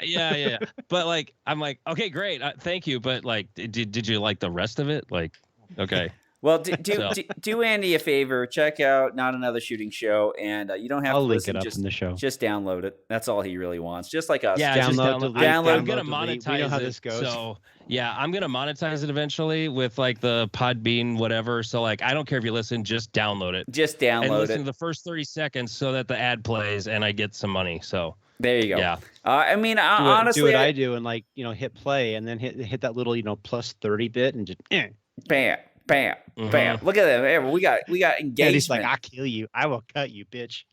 Speaker 3: Yeah. But like, I'm like, okay, great, thank you, but like, did you like the rest of it? Like, okay.
Speaker 1: Well, do Andy a favor. Check out Not Another Shooting Show, and you don't have to listen.
Speaker 2: Link it up in the show.
Speaker 1: Just download it. That's all he really wants. Just like us.
Speaker 3: Yeah,
Speaker 2: download.
Speaker 3: I'm gonna monetize
Speaker 2: we know how
Speaker 3: it.
Speaker 2: This goes.
Speaker 3: So yeah, I'm gonna monetize it eventually with like the Podbean whatever. So like, I don't care if you listen, just download it.
Speaker 1: Just download
Speaker 3: and listen
Speaker 1: it.
Speaker 3: to the first 30 seconds so that the ad plays and I get some money. So
Speaker 1: there you go.
Speaker 3: Yeah.
Speaker 1: I mean, honestly,
Speaker 2: do what I do and like hit play and then hit that little plus 30 bit and just
Speaker 1: bam. Bam, bam! Look at that. We got engagement.
Speaker 2: And he's like, "I'll kill you. I will cut you, bitch."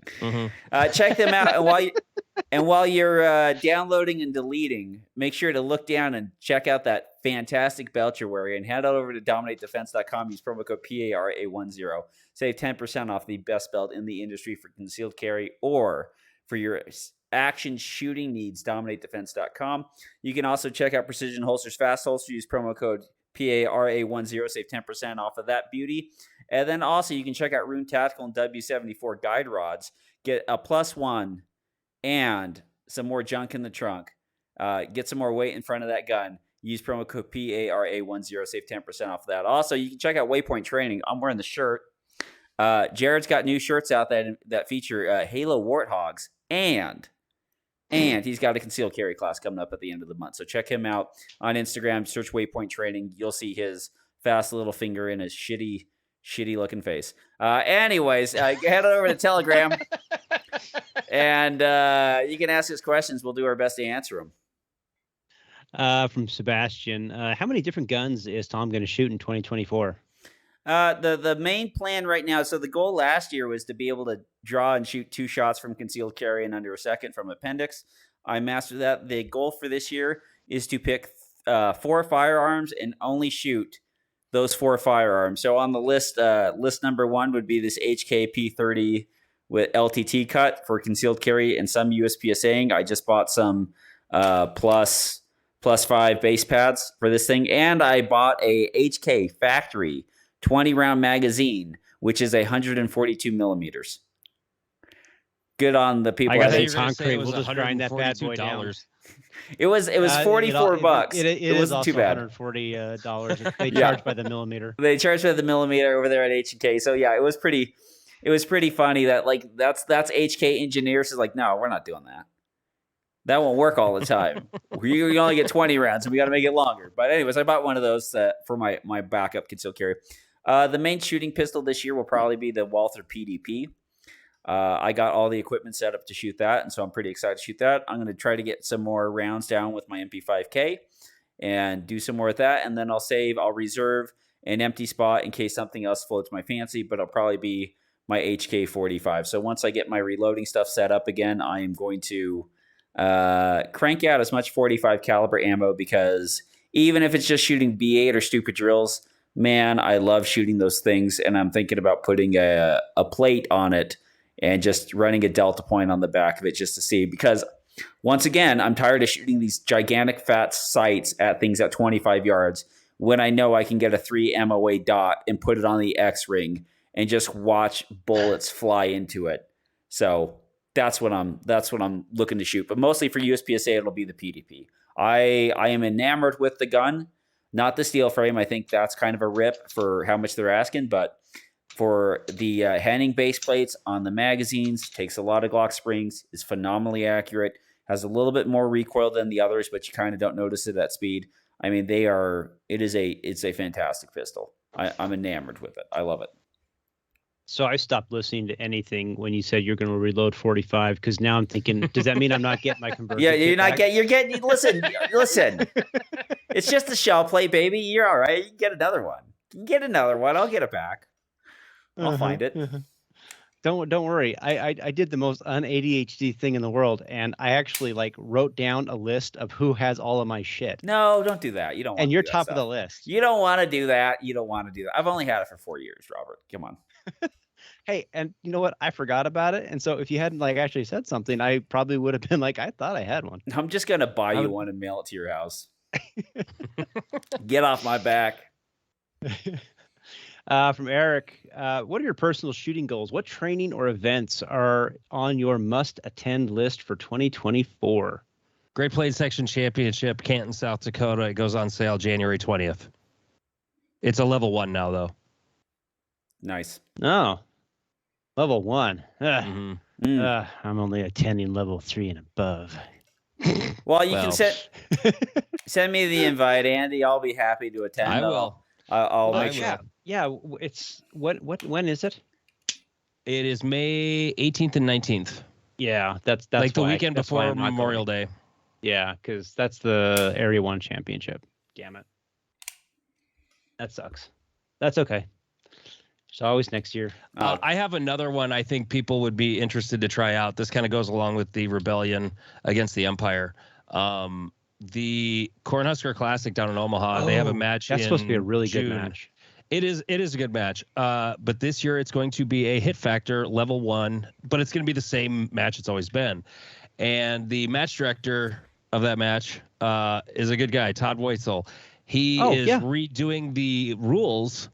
Speaker 1: Check them out, and while you're downloading and deleting, make sure to look down and check out that fantastic belt you're wearing, and head on over to dominatedefense.com. Use promo code PARA10. Save 10% off the best belt in the industry for concealed carry or for your action shooting needs. DominateDefense.com. You can also check out Precision Holsters Fast Holster. Use promo code PARA10. Save 10% off of that beauty. And then also you can check out Rune Tactical and W74 guide rods. Get a +1 and some more junk in the trunk. Get some more weight in front of that gun. Use promo code PARA10. Save 10% off of that. Also, you can check out Waypoint Training. I'm wearing the shirt. Jared's got new shirts out that feature Halo Warthogs, and he's got a concealed carry class coming up at the end of the month. So check him out on Instagram. Search Waypoint Training. You'll see his fast little finger in his shitty looking face. Anyways, head over to Telegram, and you can ask us questions. We'll do our best to answer them.
Speaker 2: From Sebastian, how many different guns is Tom going to shoot in 2024?
Speaker 1: The main plan right now, so the goal last year was to be able to draw and shoot 2 shots from concealed carry in under a second from appendix. I mastered that. The goal for this year is to pick 4 firearms and only shoot those 4 firearms. So on the list number 1 would be this HK P30 with LTT cut for concealed carry and some USPSAing. I just bought some plus 5 base pads for this thing, and I bought a HK factory 20-round magazine, which is 142 millimeters. Good on the people.
Speaker 2: I got
Speaker 1: at
Speaker 2: concrete. We'll just grind that bad boy down.
Speaker 1: It was $44.
Speaker 2: It
Speaker 1: wasn't
Speaker 2: also
Speaker 1: too bad.
Speaker 2: $140. They charge by the millimeter.
Speaker 1: They charge by the millimeter over there at H&K. So yeah, it was pretty funny that that's HK engineers is like, no, we're not doing that. That won't work all the time. You only get 20 rounds, and we got to make it longer. But anyways, I bought one of those for my backup concealed carry. The main shooting pistol this year will probably be the Walther PDP. I got all the equipment set up to shoot that, and so I'm pretty excited to shoot that. I'm going to try to get some more rounds down with my MP5K and do some more with that, and then I'll reserve an empty spot in case something else floats my fancy, but it'll probably be my HK45. So once I get my reloading stuff set up again, I am going to crank out as much 45 caliber ammo, because even if it's just shooting B8 or stupid drills, man, I love shooting those things, and I'm thinking about putting a plate on it and just running a delta point on the back of it just to see, because once again, I'm tired of shooting these gigantic fat sights at things at 25 yards when I know I can get a 3 MOA dot and put it on the X ring and just watch bullets fly into it. So that's what I'm looking to shoot. But mostly for USPSA, it'll be the PDP. I am enamored with the gun, not the steel frame. I think that's kind of a rip for how much they're asking, but for the Henning base plates on the magazines, takes a lot of Glock springs, is phenomenally accurate, has a little bit more recoil than the others, but you kind of don't notice it at speed. I mean, it's a fantastic pistol. I'm enamored with it. I love it.
Speaker 2: So I stopped listening to anything when you said you're going to reload 45, because now I'm thinking, does that mean I'm not getting my conversion?
Speaker 1: Yeah, you're getting. Listen. It's just a shell plate, baby. You're all right. You can get another one. I'll get it back. I'll find it.
Speaker 2: Don't worry. I did the most un-ADHD thing in the world, and I actually wrote down a list of who has all of my shit.
Speaker 1: No, don't do that. You don't.
Speaker 2: And you're top of the list.
Speaker 1: You don't want to do that. I've only had it for 4 years, Robert. Come on.
Speaker 2: Hey, and you know what? I forgot about it, and so if you hadn't actually said something, I probably would have been like, I thought I had one.
Speaker 1: I'm just gonna buy you one and mail it to your house. Get off my back.
Speaker 2: From Eric, what are your personal shooting goals? What training or events are on your must-attend list for 2024?
Speaker 3: Great Plains Section Championship, Canton, South Dakota. It goes on sale January 20th. It's a level 1 now, though.
Speaker 1: Nice.
Speaker 2: Oh, level 1.
Speaker 3: Mm-hmm.
Speaker 2: I'm only attending level 3 and above.
Speaker 1: Well, you can send me the invite, Andy. I'll be happy to attend.
Speaker 3: I will.
Speaker 1: I'll make sure.
Speaker 2: Yeah, it's when is it?
Speaker 3: It is May 18th and 19th.
Speaker 2: Yeah, that's
Speaker 3: like the weekend before Memorial Day.
Speaker 2: Yeah, because that's the Area 1 championship. Damn it. That sucks. That's okay. It's always next year.
Speaker 3: I have another one I think people would be interested to try out. This kind of goes along with the rebellion against the Empire. The Cornhusker Classic down in Omaha. They have a match.
Speaker 2: That's supposed to be a really
Speaker 3: June.
Speaker 2: good match.
Speaker 3: It is a good match. But this year it's going to be a Hit Factor level 1, but it's going to be the same match it's always been. And the match director of that match is a good guy, Todd Weitzel. He is redoing the rules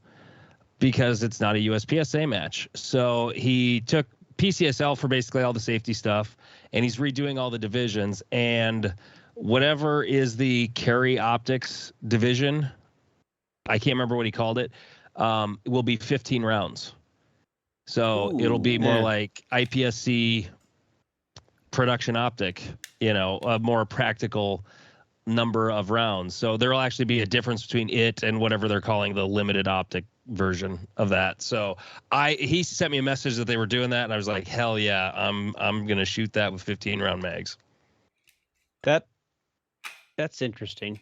Speaker 3: because it's not a USPSA match. So he took PCSL for basically all the safety stuff, and he's redoing all the divisions. And whatever is the carry optics division, I can't remember what he called it, will be 15 rounds. So it'll be more like IPSC production optic, a more practical number of rounds. So there will actually be a difference between it and whatever they're calling the limited optic version of that. So he sent me a message that they were doing that, and I was like, hell yeah, I'm gonna shoot that with 15 round mags.
Speaker 2: That's interesting.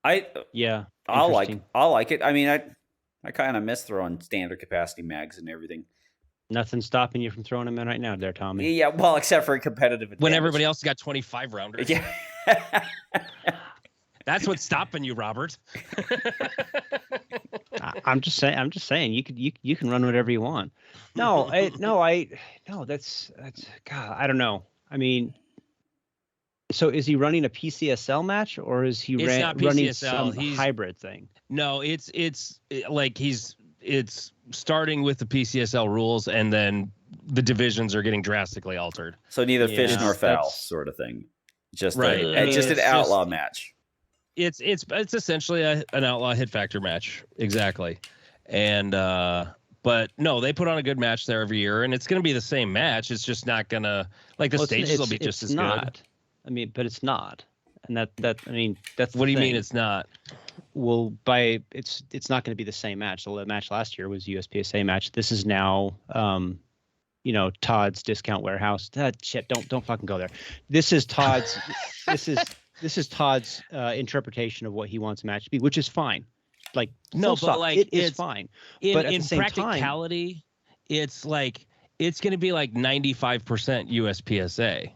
Speaker 1: I'll like it. I mean, I kind of miss throwing standard capacity mags and everything.
Speaker 2: Nothing's stopping you from throwing them in right now, there, Tommy.
Speaker 1: Yeah, well, except for a competitive advantage.
Speaker 3: When everybody else got 25 rounders.
Speaker 1: Yeah.
Speaker 3: That's what's stopping you, Robert.
Speaker 2: I'm just saying you can run whatever you want. No, that's God, I don't know. I mean, so is he running a PCSL match, or is he running some hybrid thing?
Speaker 3: No, it's starting with the PCSL rules, and then the divisions are getting drastically altered.
Speaker 1: So neither fish nor foul sort of thing. Just an outlaw match.
Speaker 3: It's essentially an outlaw Hit Factor match, exactly. And but no, they put on a good match there every year, and it's going to be the same match. It's just not going to the stages will be just as good.
Speaker 2: I mean, but it's not, and that's
Speaker 3: what do you mean it's not?
Speaker 2: Well, it's not going to be the same match. The match last year was USPSA match. This is now, Todd's Discount Warehouse. Shit, don't fucking go there. This is Todd's. this is Todd's interpretation of what he wants a match to be, which is fine. Like
Speaker 3: no, but like
Speaker 2: it is fine. But at
Speaker 3: in
Speaker 2: the same
Speaker 3: practicality,
Speaker 2: time,
Speaker 3: it's going to be like 95% USPSA.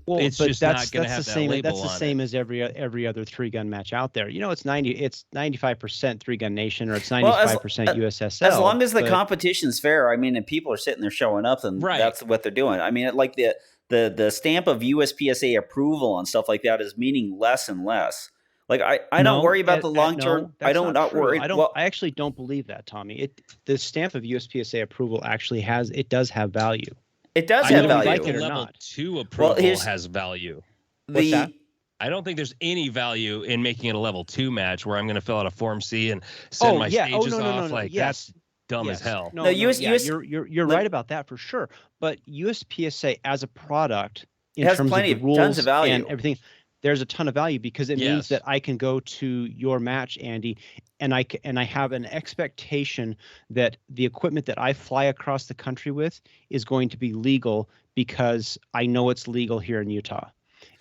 Speaker 2: Well,
Speaker 3: it's
Speaker 2: but
Speaker 3: just not going to have
Speaker 2: the same.
Speaker 3: label
Speaker 2: That's the same as every other 3-gun match out there. It's 95% 3-gun nation, or it's 95% USSL.
Speaker 1: As long as the competition's fair, I mean, and people are sitting there showing up, and that's what they're doing. I mean, like the stamp of USPSA approval and stuff like that is meaning less and less. Like I don't worry about the long term. I don't worry.
Speaker 2: I actually don't believe that, Tommy. The stamp of USPSA approval actually does have value.
Speaker 1: It does have value.
Speaker 2: Like it or
Speaker 3: level
Speaker 2: not.
Speaker 3: 2 approval has value.
Speaker 2: What's that?
Speaker 3: I don't think there's any value in making it a level 2 match where I'm going to fill out a Form C and send my stages off. That's dumb as hell.
Speaker 2: You're right about that for sure. But USPSA as a product, in terms of the rules
Speaker 1: tons of value
Speaker 2: and everything, there's a ton of value because it means that I can go to your match, Andy, and I have an expectation that the equipment that I fly across the country with is going to be legal because I know it's legal here in Utah.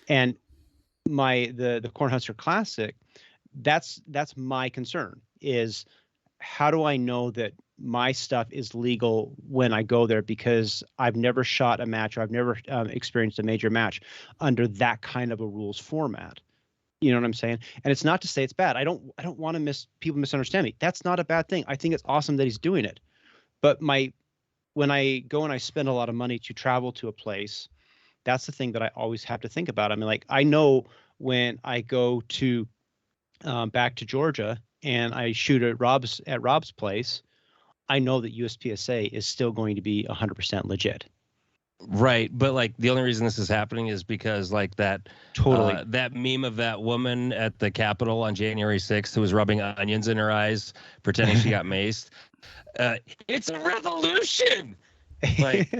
Speaker 2: And the Cornhusker Classic, that's my concern, is how do I know that my stuff is legal when I go there, because I've never shot a match, or I've never experienced a major match under that kind of a rules format. You know what I'm saying? And it's not to say it's bad. I don't want to people misunderstand me. That's not a bad thing. I think it's awesome that he's doing it. But when I go and I spend a lot of money to travel to a place, that's the thing that I always have to think about. I mean, like, I know when I go to back to Georgia and I shoot at Rob's place, I know that USPSA is still going to be 100% legit.
Speaker 3: Right, but like the only reason this is happening is because like that that meme of that woman at the Capitol on January 6th who was rubbing onions in her eyes, pretending she got maced. It's a revolution. Like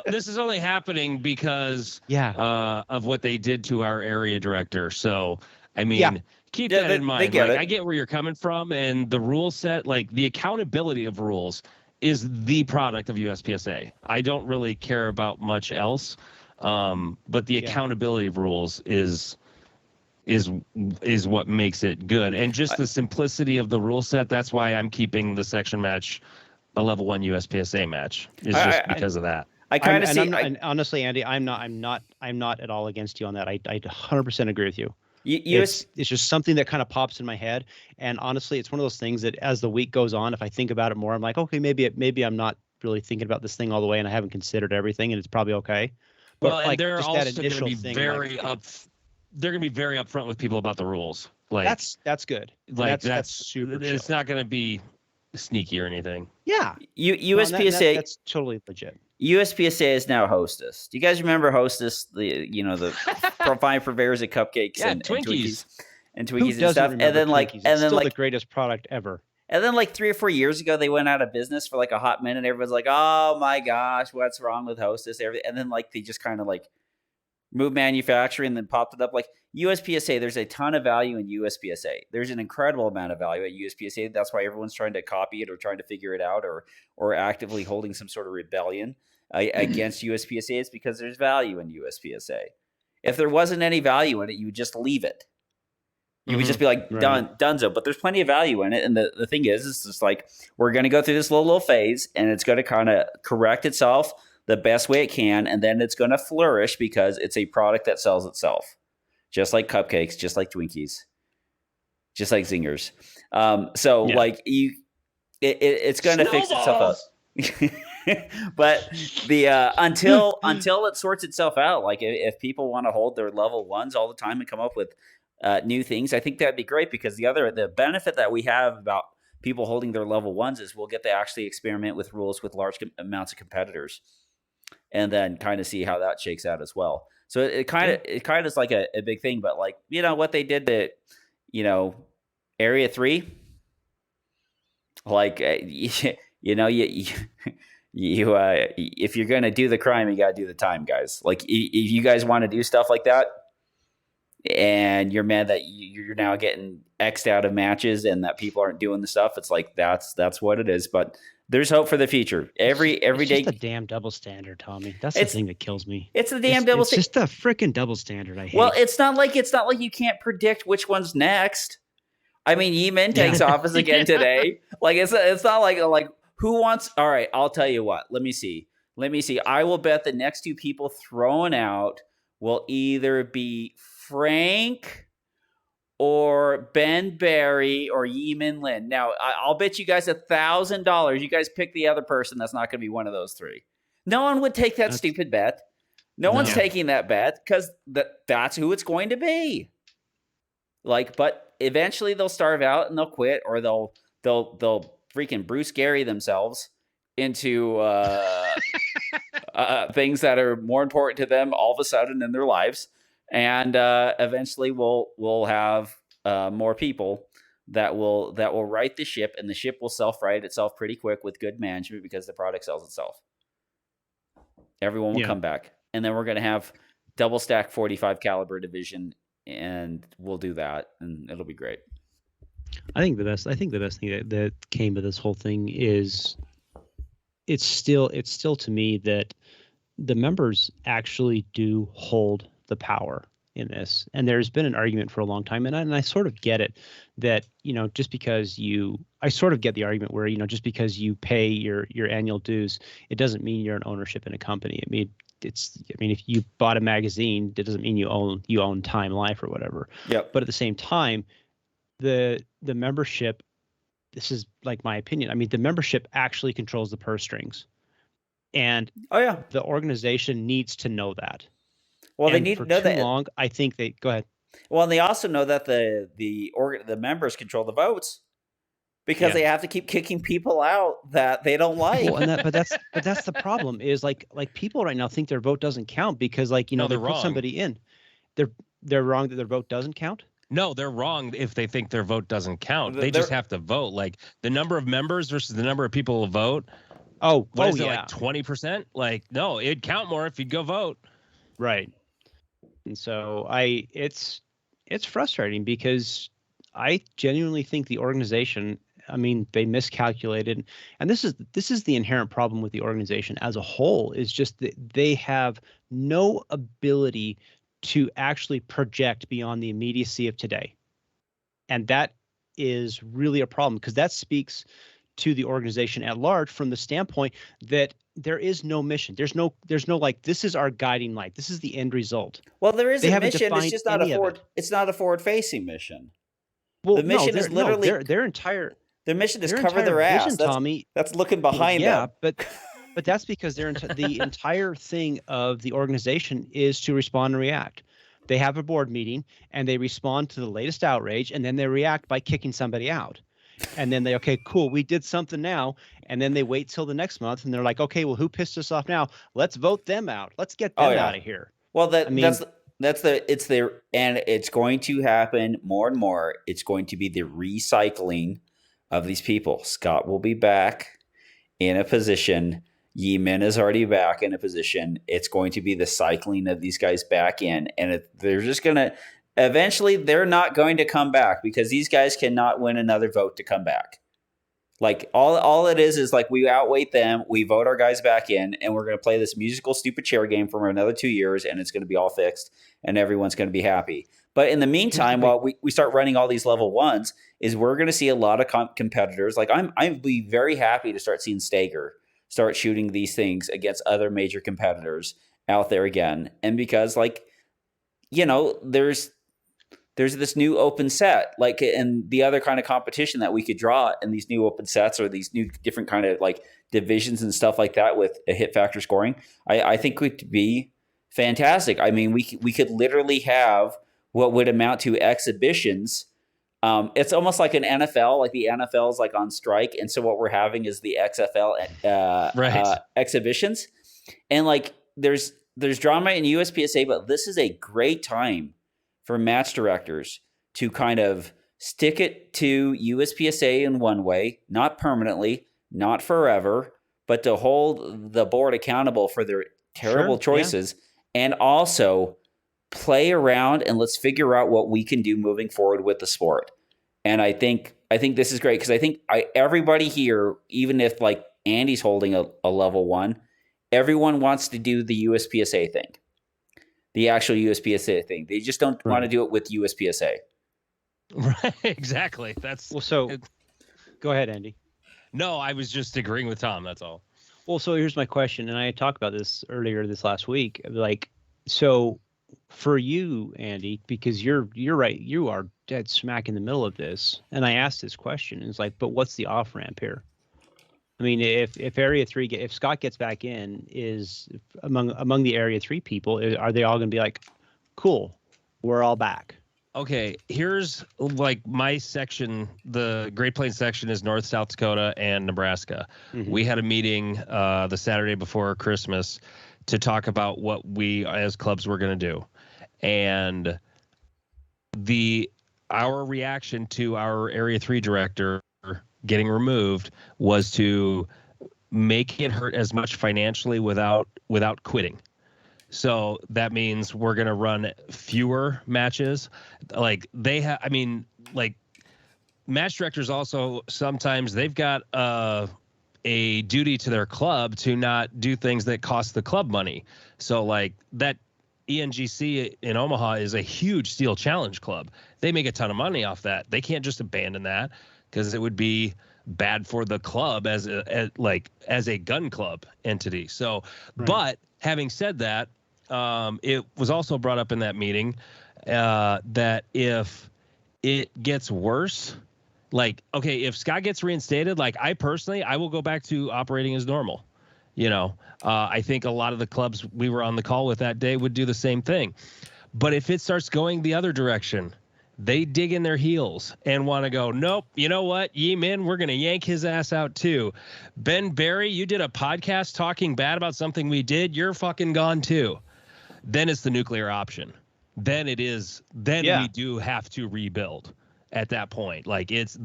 Speaker 3: this is only happening because of what they did to our area director. So I mean. Keep that in mind. I get where you're coming from, and the rule set, like the accountability of rules, is the product of USPSA. I don't really care about much else, but the accountability of rules is what makes it good, and just the simplicity of the rule set. That's why I'm keeping the section match a level 1 USPSA match. Is just because of that.
Speaker 2: I kind of see. And honestly, Andy, I'm not at all against you on that. I 100% agree with you. It's just something that kind of pops in my head. And honestly, it's one of those things that as the week goes on, if I think about it more, I'm like, okay, maybe I'm not really thinking about this thing all the way, and I haven't considered everything, and it's probably okay. But
Speaker 3: Well, and
Speaker 2: like
Speaker 3: they're
Speaker 2: just
Speaker 3: also
Speaker 2: that
Speaker 3: going to
Speaker 2: initial
Speaker 3: be
Speaker 2: thing,
Speaker 3: very they're going to be very upfront with people about the rules. Like
Speaker 2: that's good.
Speaker 3: Like
Speaker 2: that's super
Speaker 3: It's
Speaker 2: chill.
Speaker 3: not going to be sneaky or anything.
Speaker 2: Yeah.
Speaker 1: USPSA
Speaker 2: That's totally legit.
Speaker 1: USPSA is now Hostess. Do you guys remember Hostess? The fine purveyors of cupcakes and Twinkies and
Speaker 2: Who
Speaker 1: Twinkies and
Speaker 2: doesn't
Speaker 1: stuff.
Speaker 2: remember
Speaker 1: And then
Speaker 2: Twinkies? It's
Speaker 1: and then
Speaker 2: still the greatest product ever.
Speaker 1: And then 3 or 4 years ago, they went out of business for a hot minute. Everyone's like, "Oh my gosh, what's wrong with Hostess?" Everything. And then they just kind of moved manufacturing and then popped it up. USPSA, there's a ton of value in USPSA. There's an incredible amount of value at USPSA. That's why everyone's trying to copy it or trying to figure it out or actively holding some sort of rebellion against USPSA. It's because there's value in USPSA. If there wasn't any value in it, you would just leave it. You would just be like, donezo. But there's plenty of value in it. And the thing is, it's just we're going to go through this little phase, and it's going to kind of correct itself the best way it can, and then it's going to flourish because it's a product that sells itself. Just like cupcakes, just like Twinkies, just like Zingers. It's going to fix itself out. But until it sorts itself out, if people want to hold their level ones all the time and come up with new things, I think that'd be great, because the benefit that we have about people holding their level ones is we'll get to actually experiment with rules with large amounts of competitors, and then kind of see how that shakes out as well. So it kind of is a big thing. But what they did to Area 3, if you're gonna do the crime, you gotta do the time, guys. If you guys want to do stuff like that, and you're mad that you're now getting X'd out of matches and that people aren't doing the stuff, it's that's what it is. But there's hope for the future. Every day.
Speaker 2: It's just the damn double standard, Tommy. That's the thing that kills me.
Speaker 1: It's the damn double standard.
Speaker 2: It's just the freaking double standard. I hate.
Speaker 1: Well, it's not like you can't predict which one's next. I mean, Yemen takes office again today. It's not like who wants. All right, I'll tell you what. Let me see. I will bet the next two people thrown out will either be Frank or Ben Barry or Yemen Lin. Now, I'll bet you guys $1,000. You guys pick the other person. That's not going to be one of those three. No one would take that stupid bet. No one's taking that bet because that's who it's going to be. But eventually they'll starve out and they'll quit, or they'll freaking Bruce Gary themselves into things that are more important to them all of a sudden in their lives. And eventually we'll have more people that will right the ship, and the ship will self-right itself pretty quick with good management because the product sells itself. Everyone will come back, and then we're going to have double stack 45 caliber division, and we'll do that, and it'll be great.
Speaker 2: I think the best thing that came of this whole thing is it's still to me that the members actually do hold the power in this. And there's been an argument for a long time, and I sort of get it, that just because I sort of get the argument where just because you pay your annual dues, it doesn't mean you're an ownership in a company. If you bought a magazine, it doesn't mean you own Time Life or whatever.
Speaker 1: Yeah.
Speaker 2: But at the same time, the membership, this is my opinion. The membership actually controls the purse strings, and the organization needs to know that.
Speaker 1: Well, they need to know that.
Speaker 2: Long, I think they go ahead.
Speaker 1: Well, and they also know that the members control the votes, because they have to keep kicking people out that they don't like.
Speaker 2: Well, but that's the problem is people right now think their vote doesn't count because they put somebody in. They're wrong that their vote doesn't count.
Speaker 3: No, they're wrong if they think their vote doesn't count. They just have to vote. The number of members versus the number of people who vote.
Speaker 2: Oh,
Speaker 3: what is it, 20%? No, it'd count more if you'd go vote.
Speaker 2: Right. And so it's frustrating because I genuinely think the organization, they miscalculated, and this is the inherent problem with the organization as a whole, is just that they have no ability to actually project beyond the immediacy of today. And that is really a problem, because that speaks to the organization at large from the standpoint that there is no mission. There's no like, this is our guiding light. This is the end result.
Speaker 1: Well, there is
Speaker 2: They
Speaker 1: a
Speaker 2: haven't
Speaker 1: mission. It's
Speaker 2: defined
Speaker 1: just not a
Speaker 2: any of
Speaker 1: forward.
Speaker 2: it.
Speaker 1: It's not a forward-facing mission.
Speaker 2: Well,
Speaker 1: The mission is literally
Speaker 2: their entire
Speaker 1: their mission is
Speaker 2: their
Speaker 1: cover
Speaker 2: entire
Speaker 1: their ass.
Speaker 2: vision, Tommy.
Speaker 1: That's looking behind
Speaker 2: yeah,
Speaker 1: them.
Speaker 2: but that's because the entire thing of the organization is to respond and react. They have a board meeting and they respond to the latest outrage, and then they react by kicking somebody out. And then okay, cool, we did something now. And then they wait till the next month and they're like, okay, well, who pissed us off now? Let's vote them out. Let's get them out of here.
Speaker 1: Well, and it's going to happen more and more. It's going to be the recycling of these people. Scott will be back in a position. Yeeman is already back in a position. It's going to be the cycling of these guys back in. And they're just going to, eventually they're not going to come back because these guys cannot win another vote to come back. Like all it is like we outweight them, we vote our guys back in, and we're going to play this musical stupid chair game for another 2 years, and it's going to be all fixed, and everyone's going to be happy. But in the meantime, while we start running all these level ones, is we're going to see a lot of competitors. Like I'd be very happy to start seeing Stager start shooting these things against other major competitors out there again, and because there's this new open set, like, and the other kind of competition that we could draw in these new open sets or these new different kind of like divisions and stuff like that with a hit factor scoring, I think would be fantastic. I mean, we could literally have what would amount to exhibitions. It's almost like an NFL, like the NFL is like on strike. And so what we're having is the XFL exhibitions. And like, there's drama in USPSA, but this is a great time for match directors to kind of stick it to USPSA in one way, not permanently, not forever, but to hold the board accountable for their terrible choices, and also play around and let's figure out what we can do moving forward with the sport. And I think this is great because I think everybody here, even if like Andy's holding a level one, everyone wants to do the USPSA thing. The actual USPSA thing. They just don't want to do it with USPSA.
Speaker 3: Right, exactly.
Speaker 2: Go ahead, Andy.
Speaker 3: No, I was just agreeing with Tom. That's all.
Speaker 2: Well, so here's my question, and I talked about this earlier this last week. Like, so for you, Andy, because you're right, you are dead smack in the middle of this, and I asked this question, and it's like, but what's the off ramp here? I mean, if Area 3 if Scott gets back in, is among the Area 3 people, are they all going to be like, cool, we're all back?
Speaker 3: Okay, here's like my section. The Great Plains section is North, South Dakota, and Nebraska. Mm-hmm. We had a meeting the Saturday before Christmas to talk about what we as clubs were going to do, and our reaction to our Area 3 director getting removed was to make it hurt as much financially without quitting. So that means we're going to run fewer matches. Like like match directors also, sometimes they've got a duty to their club to not do things that cost the club money. So like that ENGC in Omaha is a huge steel challenge club. They make a ton of money off that. They can't just abandon that, because it would be bad for the club as a gun club entity. So, right. But having said that, it was also brought up in that meeting that if it gets worse, like, okay, if Scott gets reinstated, like I will go back to operating as normal. I think a lot of the clubs we were on the call with that day would do the same thing. But if it starts going the other direction, they dig in their heels and want to go, nope, you know what, Yeeman, we're going to yank his ass out too. Ben Barry, you did a podcast talking bad about something we did. You're fucking gone too. Then it's the nuclear option. Then we do have to rebuild at that point. Like it's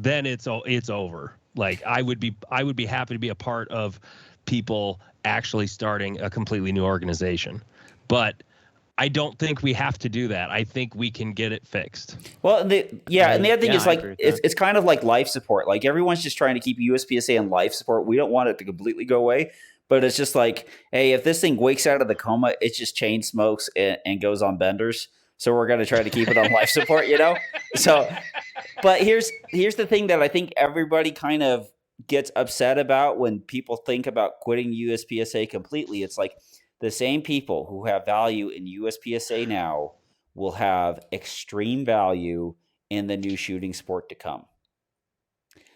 Speaker 3: over. Like I would be happy to be a part of people actually starting a completely new organization. But I don't think we have to do that. I think we can get it fixed. Well,
Speaker 1: and the other thing is like it's kind of like life support. Like everyone's just trying to keep USPSA in life support. We don't want it to completely go away, but it's just like, hey, if this thing wakes out of the coma, it just chain smokes and goes on benders. So we're going to try to keep it on life support, So, but here's the thing that I think everybody kind of gets upset about when people think about quitting USPSA completely, it's like the same people who have value in USPSA now will have extreme value in the new shooting sport to come.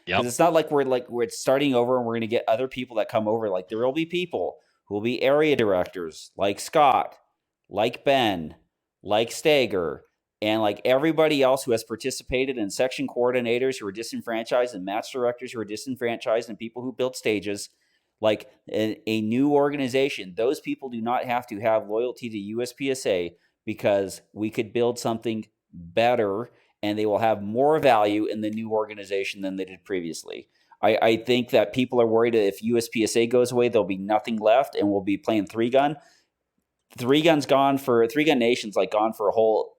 Speaker 1: Because it's not like we're starting over and we're going to get other people that come over. Like there will be people who will be area directors, like Scott, like Ben, like Stager, and like everybody else who has participated in section coordinators who are disenfranchised and match directors who are disenfranchised and people who build stages. Like a new organization, those people do not have to have loyalty to USPSA because we could build something better and they will have more value in the new organization than they did previously. I think that people are worried that if USPSA goes away, there'll be nothing left and we'll be playing 3-gun. 3-gun's gone for 3-gun nation's like gone for a whole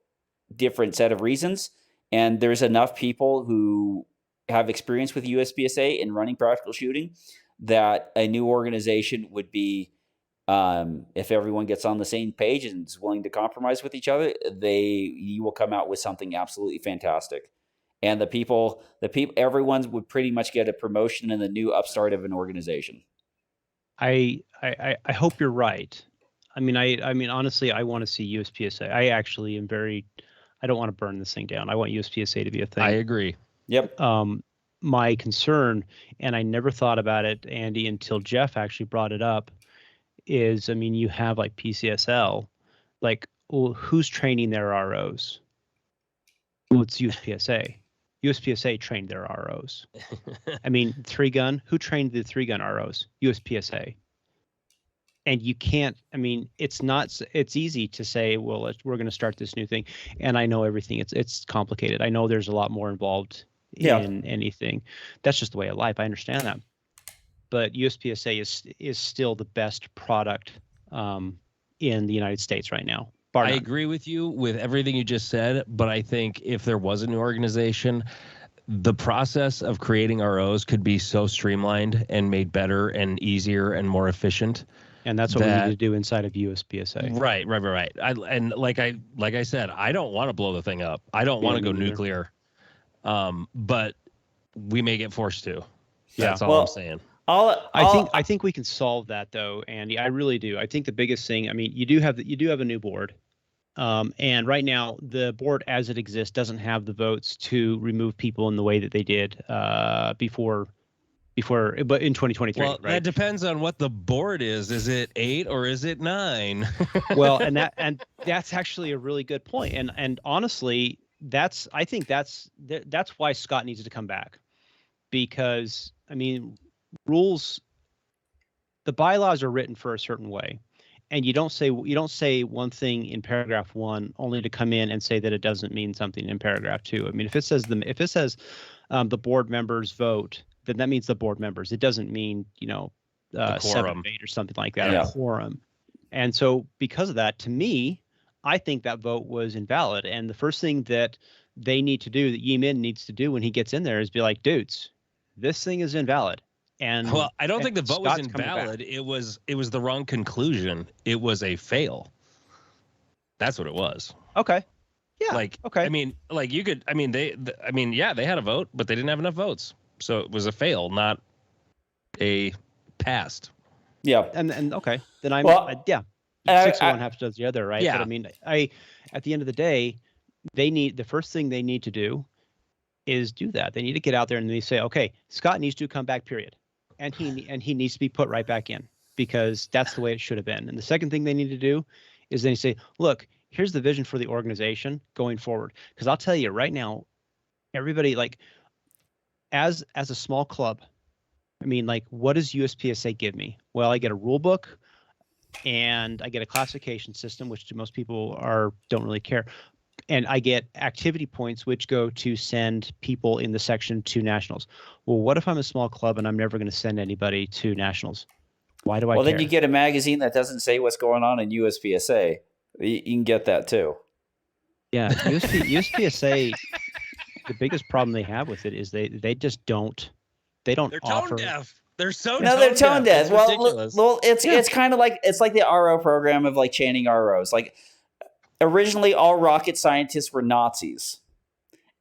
Speaker 1: different set of reasons. And there's enough people who have experience with USPSA in running practical shooting that a new organization would be, if everyone gets on the same page and is willing to compromise with each other, you will come out with something absolutely fantastic. And everyone would pretty much get a promotion in the new upstart of an organization.
Speaker 2: I hope you're right. I mean, honestly, I want to see USPSA. I actually am I don't want to burn this thing down. I want USPSA to be a thing.
Speaker 3: I agree.
Speaker 1: Yep.
Speaker 2: My concern, and I never thought about it, Andy, until Jeff actually brought it up, is, I mean, you have like PCSL, like, well, who's training their ROs? Well, it's USPSA. USPSA trained their ROs. I mean, 3-gun, who trained the 3-gun ROs? USPSA. And you can't, I mean, it's easy to say, well, we're going to start this new thing. And I know everything, it's complicated. I know there's a lot more involved in anything. That's just the way of life. I understand that. But USPSA is still the best product in the United States right now.
Speaker 3: I agree with you with everything you just said, but I think if there was a new organization, the process of creating ROs could be so streamlined and made better and easier and more efficient.
Speaker 2: And that's what we need to do inside of USPSA.
Speaker 3: Right. And like I said, I don't want to blow the thing up. I don't want to go nuclear. But we may get forced to. That's all I'm saying.
Speaker 2: I think we can solve that though, Andy. I really do. I think the biggest thing, I mean, you do have a new board. And right now the board as it exists doesn't have the votes to remove people in the way that they did before but in 2023.
Speaker 3: Well,
Speaker 2: right?
Speaker 3: That depends on what the board is. Is it 8 or is it 9?
Speaker 2: Well, and that's actually a really good point. And honestly, I think that's why Scott needs to come back, because I mean, the bylaws are written for a certain way, and you don't say one thing in paragraph 1 only to come in and say that it doesn't mean something in paragraph 2. I mean, if it says the board members vote, then that means the board members. It doesn't mean 7 8 or something like that, a quorum. And so because of that, to me, I think that vote was invalid. And the first thing that they need to do, that Yeeman needs to do when he gets in there, is be like, dudes, this thing is invalid. And
Speaker 3: well, I don't think the vote was
Speaker 2: Scott's
Speaker 3: invalid. It was the wrong conclusion. It was a fail. That's what it was.
Speaker 2: Okay. Yeah.
Speaker 3: Okay. I mean, you could. I mean, they had a vote, but they didn't have enough votes, so it was a fail, not a passed.
Speaker 1: Yeah.
Speaker 2: And okay, then I'm
Speaker 1: 6
Speaker 2: of one, half does the other, right?
Speaker 3: Yeah.
Speaker 2: But I mean, at the end of the day, the first thing they need to do is do that. They need to get out there and they say, okay, Scott needs to come back, period. And he needs to be put right back in, because that's the way it should have been. And the second thing they need to do is they say, look, here's the vision for the organization going forward. Because I'll tell you right now, everybody, like, as a small club, I mean, like, what does USPSA give me? Well, I get a rule book and I get a classification system, which to most people don't really care. And I get activity points, which go to send people in the section to nationals. Well, what if I'm a small club and I'm never going to send anybody to nationals? Why do I care?
Speaker 1: Well, then you get a magazine that doesn't say what's going on in USPSA. You can get that too.
Speaker 2: Yeah, USPSA, the biggest problem they have with it is they just don't. They're
Speaker 3: tone deaf. They're so
Speaker 1: they're tone deaf. Well, it's kind of like the RO program of like chanting ROs. Like originally, all rocket scientists were Nazis,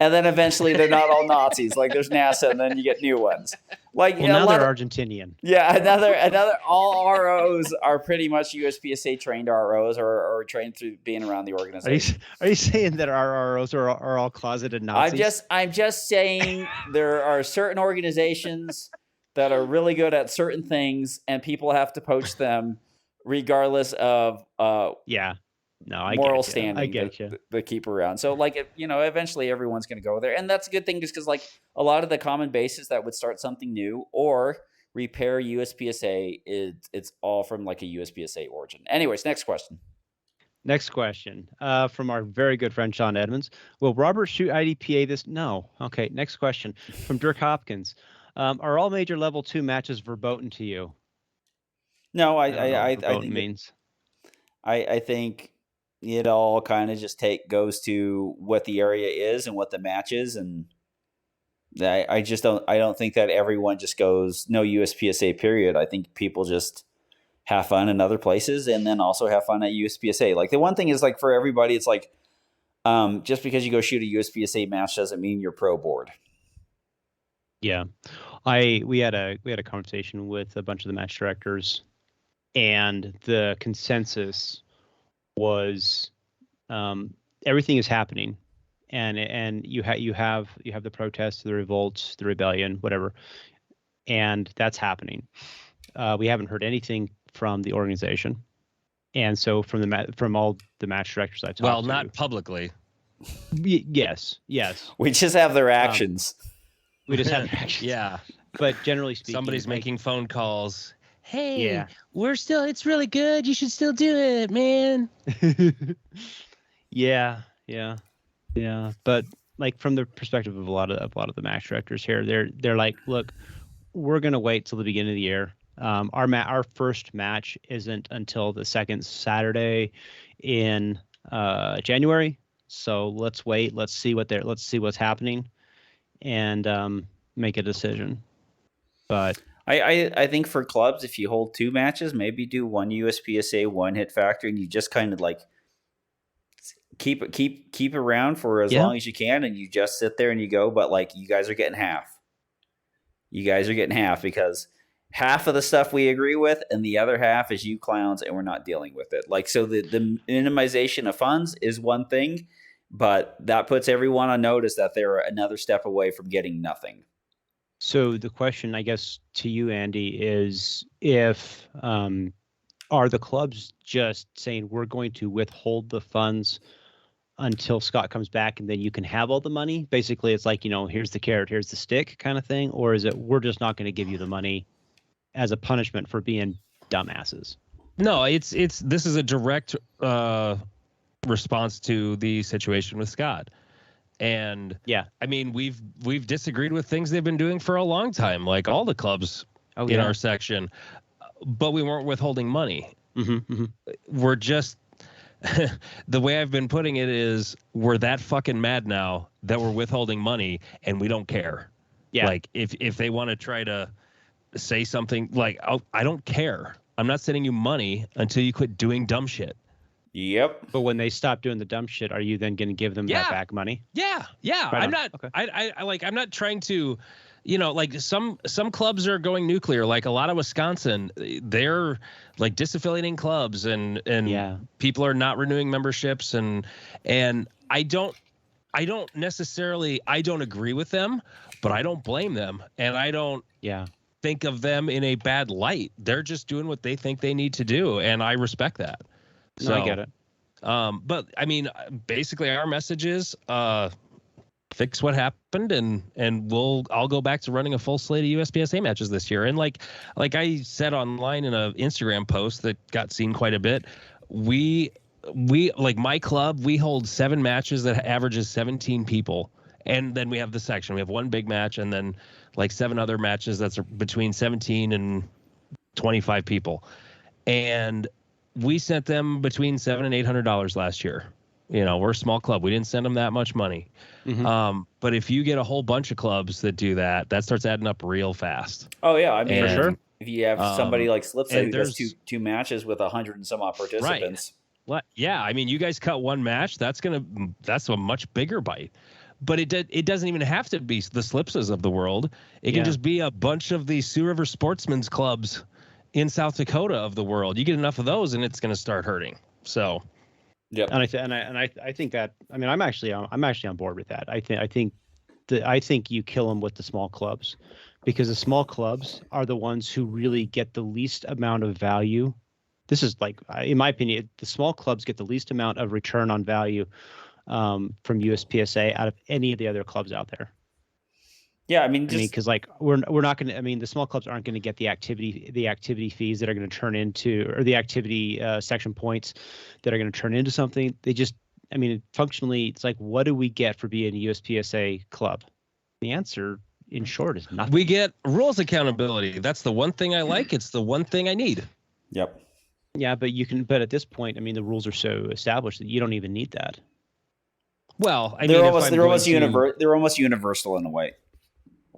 Speaker 1: and then eventually they're not all Nazis. Like there's NASA, and then you get new ones. Like
Speaker 2: Well, now they're Argentinian.
Speaker 1: Yeah, another. All ROs are pretty much USPSA trained ROs or trained through being around the organization.
Speaker 2: Are you saying that our ROs are all closeted Nazis?
Speaker 1: I'm just saying there are certain organizations that are really good at certain things, and people have to poach them, regardless of moral standing.
Speaker 2: I get you.
Speaker 1: The keep around. So eventually everyone's going to go there, and that's a good thing, just because a lot of the common bases that would start something new or repair USPSA it's all from a USPSA origin. Anyways, next question.
Speaker 2: Next question from our very good friend Sean Edmonds. Will Robert shoot IDPA this? No. Okay. Next question from Dirk Hopkins. Are all major level 2 matches verboten to you?
Speaker 1: No,
Speaker 2: I think means.
Speaker 1: I think it all kind of just goes to what the area is and what the match is, and I don't think that everyone just goes no USPSA period. I think people just have fun in other places and then also have fun at USPSA. The one thing is for everybody, it's just because you go shoot a USPSA match doesn't mean you're pro board.
Speaker 2: Yeah, we had a conversation with a bunch of the match directors, and the consensus was everything is happening, and you have the protests, the revolts, the rebellion, whatever, and that's happening. We haven't heard anything from the organization, and so from all the match directors I talked to.
Speaker 3: Well, not publicly.
Speaker 2: Yes.
Speaker 1: We just have their actions.
Speaker 2: We just have their actions.
Speaker 3: Yeah.
Speaker 2: But generally speaking,
Speaker 3: somebody's making phone calls. Hey, it's really good. You should still do it, man. Yeah.
Speaker 2: But from the perspective of a lot of the match directors here, they're like, look, we're gonna wait till the beginning of the year. Our first match isn't until the second Saturday in January. So let's wait. Let's see what's happening, and make a decision. But
Speaker 1: I think for clubs, if you hold 2 matches, maybe do one USPSA, one Hit Factor, and you just kind of keep around for as long as you can, and you just sit there and you go. But you guys are getting half. You guys are getting half because half of the stuff we agree with, and the other half is you clowns, and we're not dealing with it. So the minimization of funds is one thing, but that puts everyone on notice that they're another step away from getting nothing.
Speaker 2: So the question, I guess, to you, Andy, is if are the clubs just saying we're going to withhold the funds until Scott comes back and then you can have all the money? Basically, it's here's the carrot, here's the stick kind of thing. Or is it we're just not going to give you the money as a punishment for being dumbasses?
Speaker 3: No, this is a direct response to the situation with Scott. And I mean, we've disagreed with things they've been doing for a long time, like all the clubs in our section, but we weren't withholding money.
Speaker 2: Mm-hmm.
Speaker 3: We're just the way I've been putting it is we're that fucking mad now that we're withholding money and we don't care. Yeah. If they want to try to say something I don't care. I'm not sending you money until you quit doing dumb shit.
Speaker 1: Yep.
Speaker 2: But when they stop doing the dumb shit, are you then going to give them that back money?
Speaker 3: Yeah. Right I'm not. Okay. I'm not trying to, some clubs are going nuclear. Like a lot of Wisconsin, they're disaffiliating clubs, and people are not renewing memberships, and I don't necessarily agree with them, but I don't blame them, and I don't think of them in a bad light. They're just doing what they think they need to do, and I respect that. So,
Speaker 2: I get it.
Speaker 3: But I mean, basically our message is fix what happened, and I'll go back to running a full slate of USPSA matches this year. And like I said online in an Instagram post that got seen quite a bit, we my club, we hold 7 matches that averages 17 people. And then we have the section. We have 1 big match and then 7 other matches that's between 17 and 25 people. And we sent them between $700 and $800 last year. We're a small club. We didn't send them that much money. Mm-hmm. But if you get a whole bunch of clubs that do that, that starts adding up real fast.
Speaker 1: Oh yeah, I mean, for sure. If you have somebody like Slipside who does two matches with 100 and some odd participants,
Speaker 3: right? Yeah, I mean, you guys cut 1 match. That's a much bigger bite. But it doesn't even have to be the Slipses of the world. It can just be a bunch of the Sioux River Sportsmen's Clubs in South Dakota of the world. You get enough of those, and it's going to start hurting. So,
Speaker 1: yep.
Speaker 2: And I think that, I mean, I'm actually on board with that. I think you kill them with the small clubs, because the small clubs are the ones who really get the least amount of value. This is like, in my opinion, the small clubs get the least amount of return on value from USPSA out of any of the other clubs out there.
Speaker 1: Yeah, I mean,
Speaker 2: because like we're not going to. I mean, the small clubs aren't going to get the activity fees that are going to turn into, or the activity section points that are going to turn into something. They just, I mean, functionally, it's like, what do we get for being a USPSA club? The answer, in short, is nothing.
Speaker 3: We get rules accountability. That's the one thing I like. It's the one thing I need.
Speaker 1: Yep.
Speaker 2: Yeah, but at this point, I mean, the rules are so established that you don't even need that.
Speaker 3: Well,
Speaker 1: they're almost universal in a way.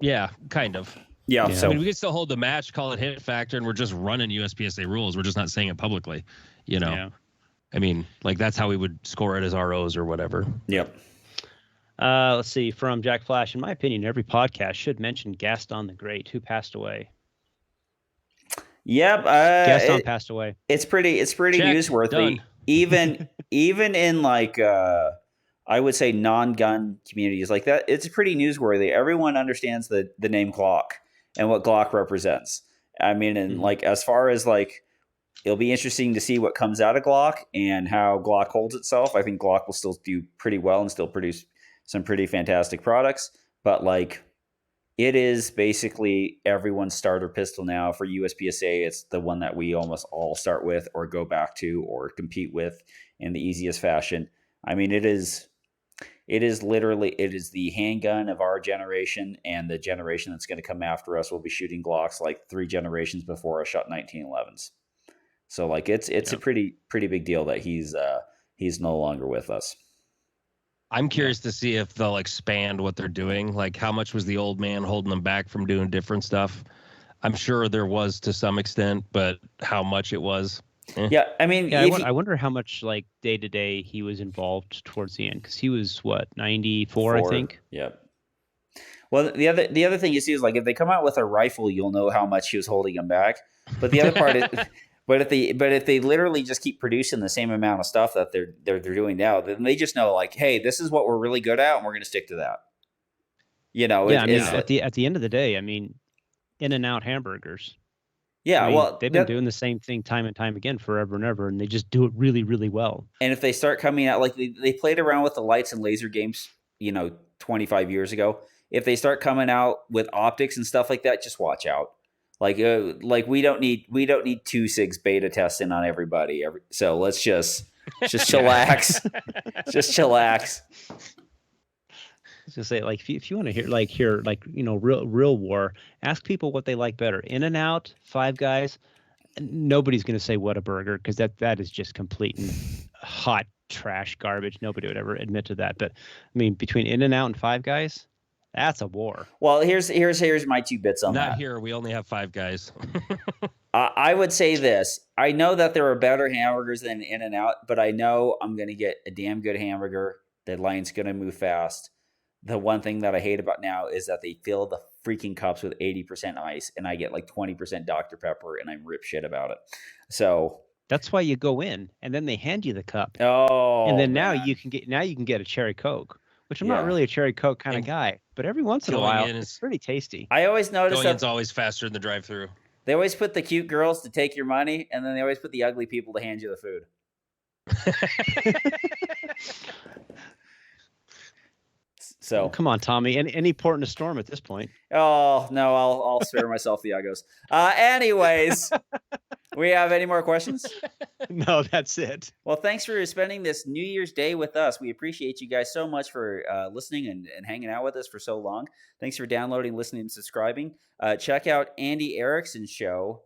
Speaker 3: Yeah, kind of.
Speaker 1: Yeah. So
Speaker 3: I mean, we can still hold the match, call it hit factor, and we're just running USPSA rules. We're just not saying it publicly.
Speaker 2: Yeah.
Speaker 3: I mean, like, that's how we would score it as ROs or whatever.
Speaker 1: Yep.
Speaker 2: Let's see, from Jack Flash. In my opinion, every podcast should mention Gaston the Great, who passed away.
Speaker 1: Yep.
Speaker 2: Gaston passed away.
Speaker 1: It's pretty newsworthy.
Speaker 3: Done.
Speaker 1: even in like I would say non-gun communities like that, it's pretty newsworthy. Everyone understands the name Glock and what Glock represents. I mean, and like, as far as like, it'll be interesting to see what comes out of Glock and how Glock holds itself. I think Glock will still do pretty well and still produce some pretty fantastic products. But like, it is basically everyone's starter pistol now for USPSA. It's the one that we almost all start with or go back to or compete with in the easiest fashion. I mean, it is the handgun of our generation, and the generation that's going to come after us will be shooting Glocks like 3 generations before us shot 1911s. So like, it's a pretty big deal that he's no longer with us.
Speaker 3: I'm curious to see if they'll expand what they're doing. Like, how much was the old man holding them back from doing different stuff? I'm sure there was to some extent, but how much it was.
Speaker 1: Yeah, I mean,
Speaker 2: I wonder how much like day to day he was involved towards the end, because he was 94, I think.
Speaker 1: Yep. Well, the other thing you see is like, if they come out with a rifle, you'll know how much he was holding him back. But the other part is, but if they literally just keep producing the same amount of stuff that they're doing now, then they just know like, hey, this is what we're really good at, and we're going to stick to that.
Speaker 2: At the end of the day, I mean, In-N-Out hamburgers.
Speaker 1: Yeah,
Speaker 2: I mean,
Speaker 1: well,
Speaker 2: they've been doing the same thing time and time again forever and ever, and they just do it really, really well.
Speaker 1: And if they start coming out, like they played around with the lights and laser games, 25 years ago. If they start coming out with optics and stuff like that, just watch out. Like we don't need 2 SIGs beta testing on everybody. So let's just chillax, just chillax.
Speaker 2: I was gonna say, like, if you want to hear real war, ask people what they like better: In-N-Out, Five Guys. Nobody's gonna say Whataburger, because that is just complete and hot trash garbage. Nobody would ever admit to that. But I mean, between In-N-Out and Five Guys, that's a war.
Speaker 1: Well, here's my 2 bits on that.
Speaker 3: Not here. We only have Five Guys.
Speaker 1: I would say this. I know that there are better hamburgers than In-N-Out, but I know I'm gonna get a damn good hamburger. The line's gonna move fast. The one thing that I hate about now is that they fill the freaking cups with 80% ice, and I get like 20% Dr. Pepper, and I'm rip shit about it. So
Speaker 2: that's why you go in, and then they hand you the cup.
Speaker 1: Oh,
Speaker 2: and then now you can get a cherry Coke, which I'm not really a cherry Coke kind of guy, but every once in a while it's pretty tasty.
Speaker 1: I always notice that
Speaker 3: it's always faster in the drive-through.
Speaker 1: They always put the cute girls to take your money, and then they always put the ugly people to hand you the food. So
Speaker 2: come on, Tommy. Any port in a storm at this point.
Speaker 1: Oh no, I'll spare myself the uggos. Anyways, we have any more questions?
Speaker 2: No, that's it.
Speaker 1: Well, thanks for spending this New Year's Day with us. We appreciate you guys so much for listening and hanging out with us for so long. Thanks for downloading, listening, and subscribing. Check out Andy Eriksen's show,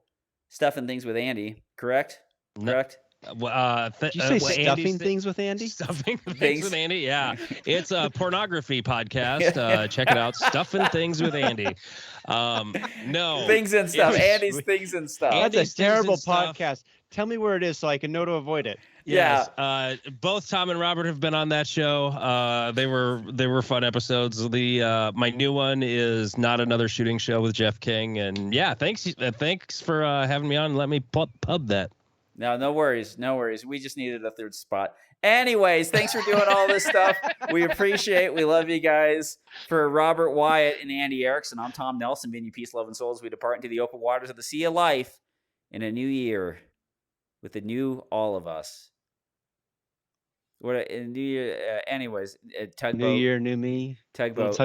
Speaker 1: Stuff and Things with Andy. Correct? Correct.
Speaker 2: Did you say stuffing things with Andy?
Speaker 3: Stuffing things with Andy, yeah. It's a pornography podcast. Check it out, Stuffing Things with Andy. No.
Speaker 1: Things and Stuff. Andy's Things and Stuff.
Speaker 2: That's a terrible podcast. Tell me where it is so I can know to avoid it.
Speaker 3: Yes. Both Tom and Robert have been on that show. They were fun episodes. My new one is Not Another Shooting Show with Jeff King. And yeah, thanks for having me on and let me pub that.
Speaker 1: No worries. We just needed a third spot. Anyways, thanks for doing all this stuff. We appreciate it. We love you guys. For Robert Wyatt and Andy Eriksen, I'm Tom Nelson, bidding you peace, love, and souls. We depart into the open waters of the sea of life in a new year with a new all of us. What a new year? Anyways, tugboat.
Speaker 2: New year, new me.
Speaker 1: Tugboat.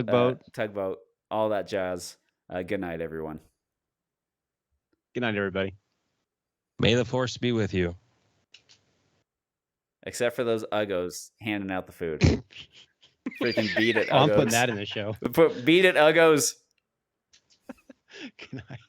Speaker 2: Tugboat.
Speaker 1: All that jazz. Good night, everyone.
Speaker 2: Good night, everybody.
Speaker 3: May the force be with you.
Speaker 1: Except for those uggos handing out the food. Freaking beat it, uggos.
Speaker 2: I'm putting that in the show.
Speaker 1: Beat it, uggos.
Speaker 2: Good night.